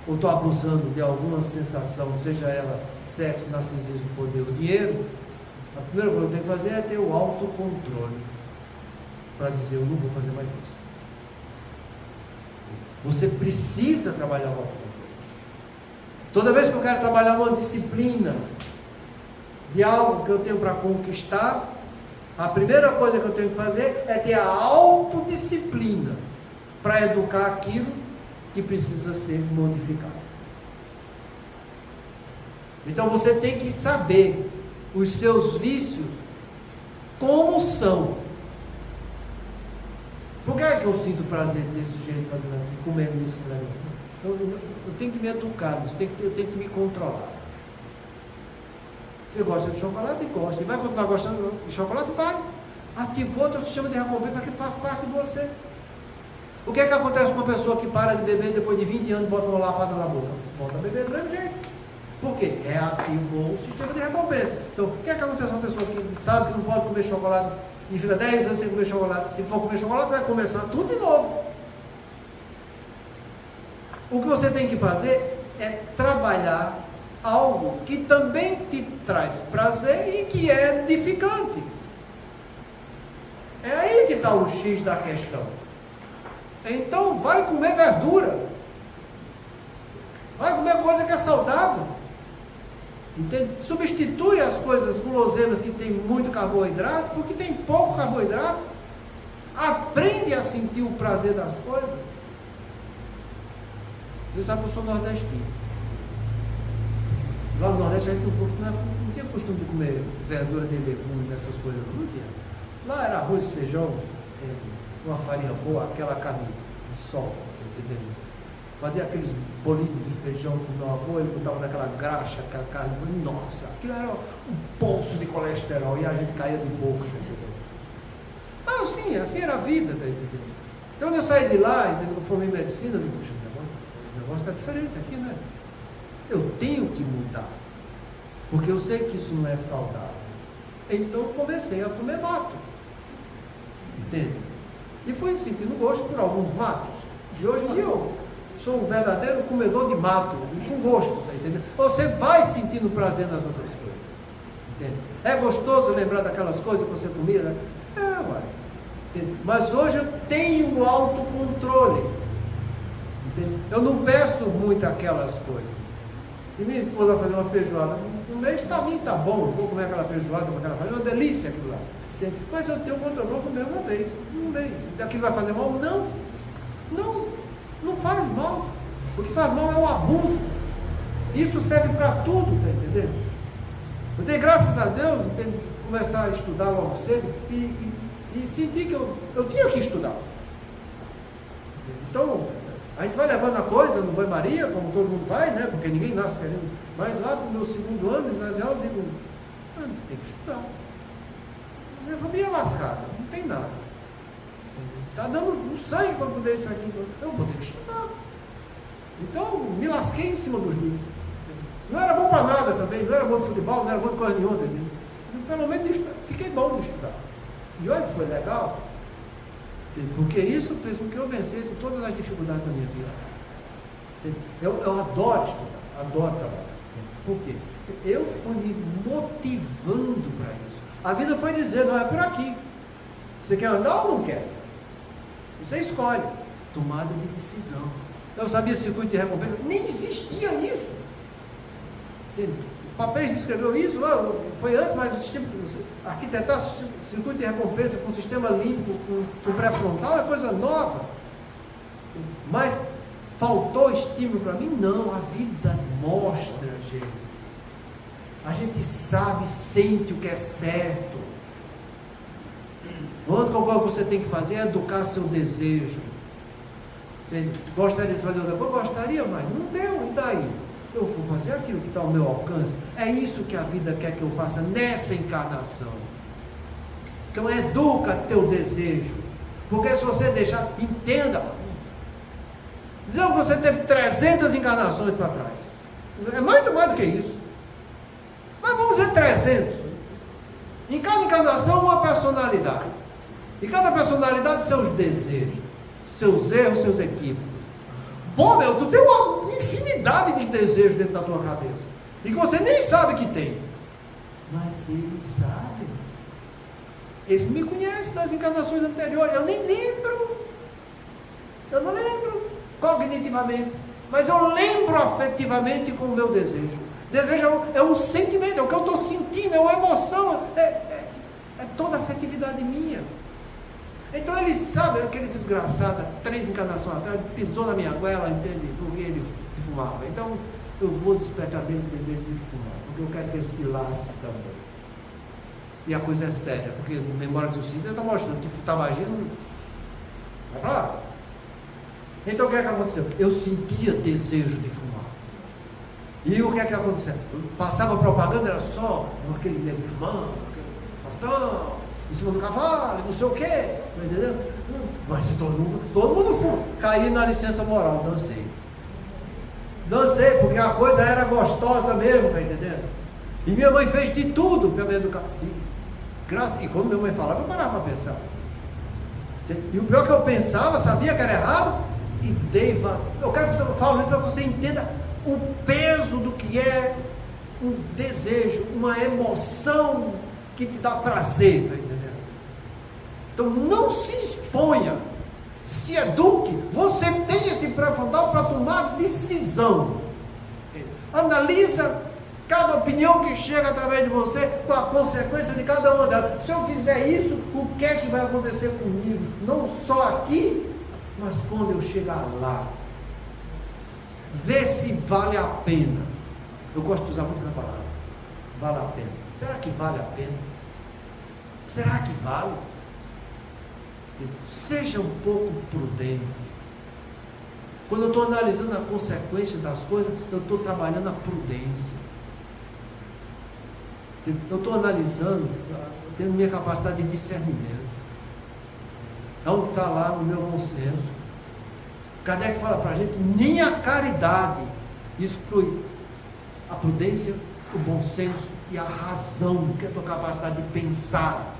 ou estou abusando de alguma sensação, seja ela sexo, narcisismo, poder ou dinheiro, a primeira coisa que eu tenho que fazer é ter o autocontrole para dizer: eu não vou fazer mais isso. Você precisa trabalhar o autocontrole. Toda vez que eu quero trabalhar uma disciplina de algo que eu tenho para conquistar, a primeira coisa que eu tenho que fazer é ter a autodisciplina para educar aquilo que precisa ser modificado. Então você tem que saber os seus vícios como são. Por que é que eu sinto prazer desse jeito, fazendo assim, comendo isso, comendo aquilo? Eu tenho que me educar, eu tenho que me controlar. Você gosta de chocolate? Gosta. E vai continuar gostando de chocolate? Vai. Ativou o teu sistema de recompensa que faz parte de você. O que é que acontece com uma pessoa que para de beber depois de 20 anos e bota uma lapada na boca? Volta a beber do mesmo jeito. Por quê? Reativou o sistema de recompensa. Então, o que é que acontece com uma pessoa que sabe que não pode comer chocolate e fica 10 anos sem comer chocolate? Se for comer chocolate, vai começar tudo de novo. O que você tem que fazer é trabalhar algo que também te traz prazer e que é edificante. É aí que está o X da questão. Então vai comer verdura, vai comer coisa que é saudável, entende? Substitui as coisas guloseimas que tem muito carboidrato, porque tem pouco carboidrato. Aprende a sentir o prazer das coisas. Você sabe que eu sou nordestino. Lá no Nordeste a gente não tinha costume de comer verdura de legumes, essas coisas, não tinha. Lá era arroz, feijão, uma farinha boa, aquela carne de sol, entendeu? fazia aqueles bolinhos de feijão com meu avô, ele botava naquela graxa, aquela carne, nossa, aquilo era um poço de colesterol e a gente caía de boca, tá entendendo? Ah, sim, assim era a vida, tá entendendo? Então, quando eu saí de lá, entendeu? Eu formei em medicina, eu digo, "Puxa, o negócio está diferente aqui, né? Eu tenho que mudar, porque eu sei que isso não é saudável." Então, eu comecei a comer mato, entende? E fui sentindo gosto por alguns matos. E hoje em dia eu sou um verdadeiro comedor de mato, e com gosto, tá entendendo? Você vai sentindo prazer nas outras coisas, entende? É gostoso lembrar daquelas coisas que você comia, né? Uai. Entende? Mas hoje eu tenho autocontrole, entende? Eu não peço muito aquelas coisas. Se minha esposa fazer uma feijoada, um mês para mim tá bom, eu vou comer aquela feijoada com aquela farinha, é uma delícia aquilo lá. Entende? Mas eu tenho controle, vou comer uma vez, um mês. Aquilo vai fazer mal? Não. Não faz mal. O que faz mal é o abuso. Isso serve para tudo, tá entendendo? Eu dei graças a Deus, de começar a estudar logo cedo e senti que eu tinha que estudar. Então, a gente vai levando a coisa no banho-maria, como todo mundo vai, né? Porque ninguém nasce querendo. Mas lá no meu segundo ano, eu digo, tem que estudar. Minha família é lascada, não tem nada. Está dando um sangue para poder isso aqui. Eu vou ter que estudar. Então, me lasquei em cima dos livros. Não era bom para nada também, não era bom de futebol, não era bom de coisa nenhuma. Pelo menos fiquei bom de estudar. E olha, foi legal. Porque isso fez com que eu vencesse todas as dificuldades da minha vida. Eu adoro estudar, adoro trabalhar. Por quê? Eu fui me motivando para isso. A vida foi dizendo, não é por aqui. Você quer andar ou não quer? Você escolhe. Tomada de decisão. Eu sabia circuito de recompensa, nem existia isso. Entende? O Papéis descreveu isso, foi antes, mas o sistema, arquitetar circuito de recompensa com sistema limpo, com pré-frontal é coisa nova. Mas faltou estímulo para mim? Não, a vida mostra, gente. A gente sabe, sente o que é certo. A única coisa que você tem que fazer é educar seu desejo. Gostaria de fazer outra coisa? Gostaria, mas não deu, e daí? Eu vou fazer aquilo que está ao meu alcance. É isso que a vida quer que eu faça nessa encarnação. Então educa teu desejo. Porque se você deixar, entenda. Dizer que você teve 300 encarnações para trás. É muito mais do que isso. Mas vamos dizer 300. Em cada encarnação, uma personalidade. E cada personalidade, seus desejos, seus erros, seus equívocos. Bom, meu, tu tem uma infinidade de desejos dentro da tua cabeça. E que você nem sabe que tem. Mas eles sabem. Eles me conhecem das encarnações anteriores. Eu nem lembro. Eu não lembro cognitivamente. Mas eu lembro afetivamente com o meu desejo. Desejo é um sentimento, é o que eu estou sentindo, é uma emoção, é toda a afetividade minha. Então ele sabe, aquele desgraçado, 3 encarnações atrás, pisou na minha goela, entende? Porque ele fumava. Então eu vou despertar dele o desejo de fumar, porque eu quero que ele se lasque também. E a coisa é séria, porque no Memória de Justiça está mostrando que o tabagismo vai para lá. Então o que é que aconteceu? Eu sentia desejo de fumar. E o que é que aconteceu? Passava propaganda, era só aquele nego fumando, aquele fortão, em cima do cavalo, não sei o quê, entendeu? Mas se todo mundo fuma. Caí na licença moral, dancei. Dancei, porque a coisa era gostosa mesmo, tá entendendo? E minha mãe fez de tudo para me educar. E quando minha mãe falava, eu parava para pensar. E o pior que eu pensava, sabia que era errado, e eu quero que eu fale isso para que você entenda o peso do que é um desejo, uma emoção que te dá prazer, tá entendendo? Então não se exponha, se eduque, você tem esse pré-frontal para tomar decisão. Analisa cada opinião que chega através de você, com a consequência de cada uma delas. Se eu fizer isso, o que é que vai acontecer comigo? Não só aqui, mas quando eu chegar lá. Vê se vale a pena. Eu gosto de usar muito essa palavra. Vale a pena. Será que vale a pena? Será que vale? Seja um pouco prudente. Quando eu estou analisando a consequência das coisas, eu estou trabalhando a prudência. Eu estou analisando, tendo minha capacidade de discernimento. É onde está lá no meu bom senso. Kardec fala para a gente que nem a caridade exclui a prudência, o bom senso e a razão, que é a tua capacidade de pensar.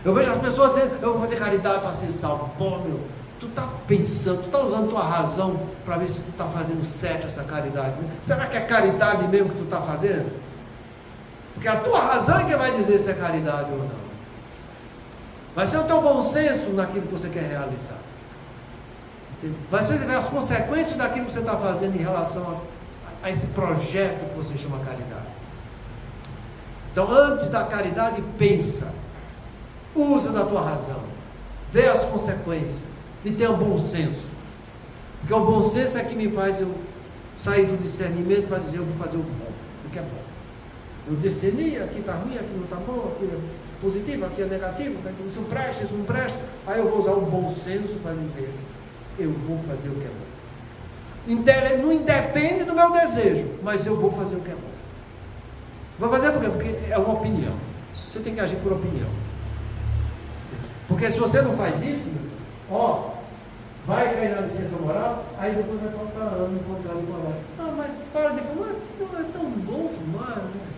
Eu vejo as pessoas dizendo, eu vou fazer caridade para ser salvo. Pô, meu, tu está pensando, tu está usando tua razão para ver se tu está fazendo certo essa caridade. Será que é caridade mesmo que tu está fazendo? Porque a tua razão é que vai dizer se é caridade ou não. Vai ser o teu bom senso naquilo que você quer realizar. Vai ser as consequências daquilo que você está fazendo em relação a esse projeto que você chama caridade. Então, antes da caridade, pensa. Usa da tua razão. Vê as consequências. E tenha bom senso. Porque o bom senso é que me faz eu sair do discernimento para dizer eu vou fazer o bom, o que é bom. Eu discernir, aqui está ruim, aqui não está bom, aqui é positivo, aqui é negativo, isso presta, isso não presta. Aí eu vou usar o bom senso para dizer eu vou fazer o que é bom. Não independe do meu desejo, mas eu vou fazer o que é bom. Vou fazer por quê? Porque é uma opinião. Você tem que agir por opinião. Porque se você não faz isso, ó, vai cair na licença moral, aí depois vai faltar ano, faltar ali moral. Ah, mas para de fumar, não é tão bom fumar, né?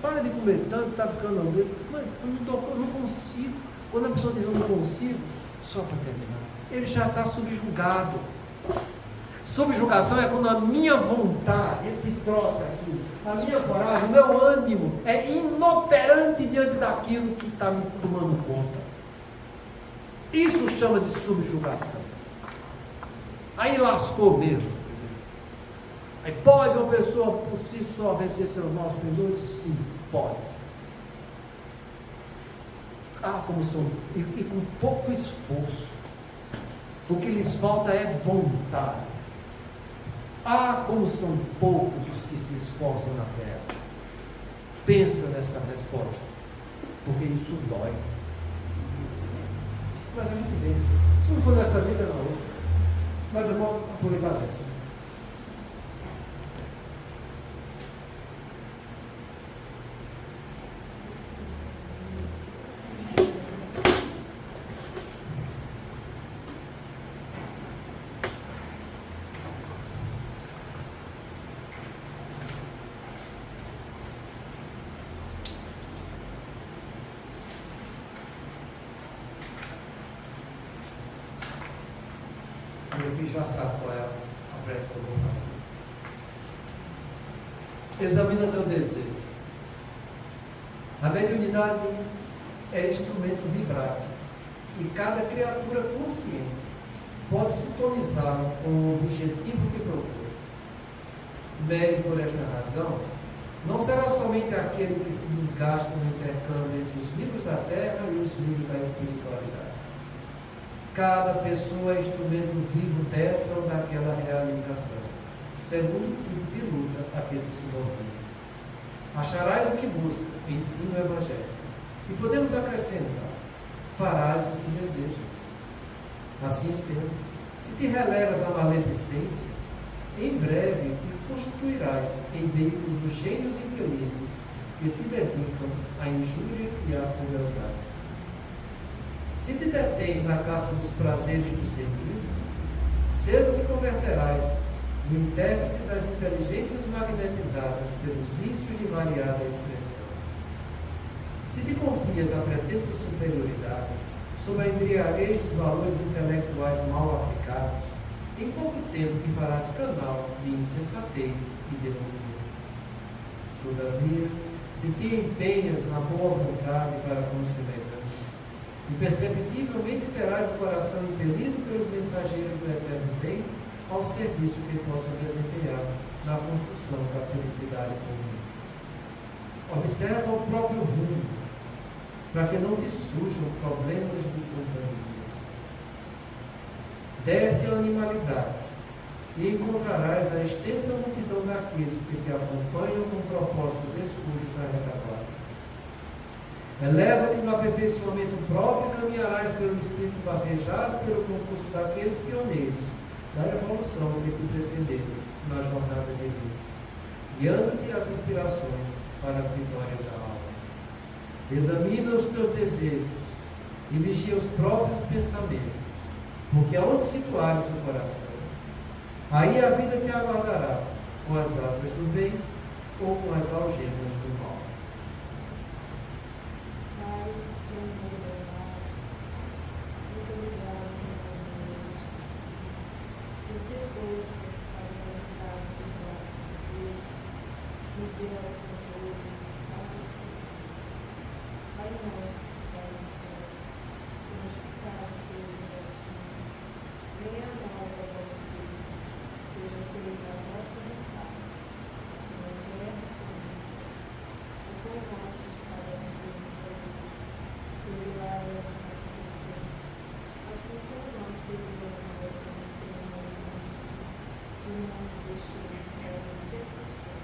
Para de comer tanto, está ficando angry. Mas eu não consigo. Quando a pessoa diz eu não consigo, só para terminar, ele já está subjugado. Subjugação é quando a minha vontade, esse troço aqui, a minha coragem, o meu ânimo é inoperante diante daquilo que está me tomando conta. Isso chama de subjugação. Aí lascou mesmo. Aí pode uma pessoa por si só vencer seus maus pendores? Sim, pode. Ah, como são. E com pouco esforço. O que lhes falta é vontade. Ah, como são poucos os que se esforçam na terra. Pensa nessa resposta, porque isso dói. Mas a gente vence. Se não for nessa vida, não. Mas é bom aproveitar dessa. Meu filho já sabe qual é a prece que eu vou fazer. Examina teu desejo. A mediunidade é instrumento vibrátil e cada criatura consciente pode sintonizá-lo com o objetivo que procura. Médio por esta razão, não será somente aquele que se desgasta no intercâmbio entre os livros da terra e os livros da espiritualidade. Cada pessoa é instrumento vivo dessa ou daquela realização, segundo o tipo de luta a que se subordina. Acharás o que busca, ensina o Evangelho. E podemos acrescentar, farás o que desejas. Assim sendo, se te relegas à maledicência, em breve te constituirás em veículo dos gênios infelizes que se dedicam à injúria e à crueldade. Se te detens na caça dos prazeres do sentido, cedo te converterás no intérprete das inteligências magnetizadas pelos vícios de variada expressão. Se te confias à pretensa superioridade, sob a embriaguez dos valores intelectuais mal aplicados, em pouco tempo te farás canal de insensatez e demonia. Todavia, se te empenhas na boa vontade para com os semelhantes, imperceptivelmente terás o coração impelido pelos mensageiros do eterno bem ao serviço que possam desempenhar na construção da felicidade comum. Observa o próprio rumo, para que não te surjam problemas de companhia. Desce a animalidade e encontrarás a extensa multidão daqueles que te acompanham com propósitos escuros na retaguarda. Eleva-te no aperfeiçoamento próprio e caminharás pelo espírito bafejado pelo concurso daqueles pioneiros da evolução que te precedeu na jornada de luz, guiando-te às inspirações para as vitórias da alma. Examina os teus desejos e vigia os próprios pensamentos, porque aonde situares o coração, aí a vida te aguardará, com as asas do bem ou com as algemas do mal. Pai, que amor bondade, muito obrigado pelas maneiras de estudar. Nos dê força para realizarmos os nossos desejos, nos dê autocontrole para disciplina. Pai nosso que estás no céu, santificado seja o vosso nome. Venha a nós o vosso reino, seja feita a vossa vontade, assim na terra como no céu. O pão nosso de cada dia nos dai hoje. Perdoai as nossas ofensas, assim como nós perdoamos a quem nos tem ofendido. E não nos deixeis cair em tentação.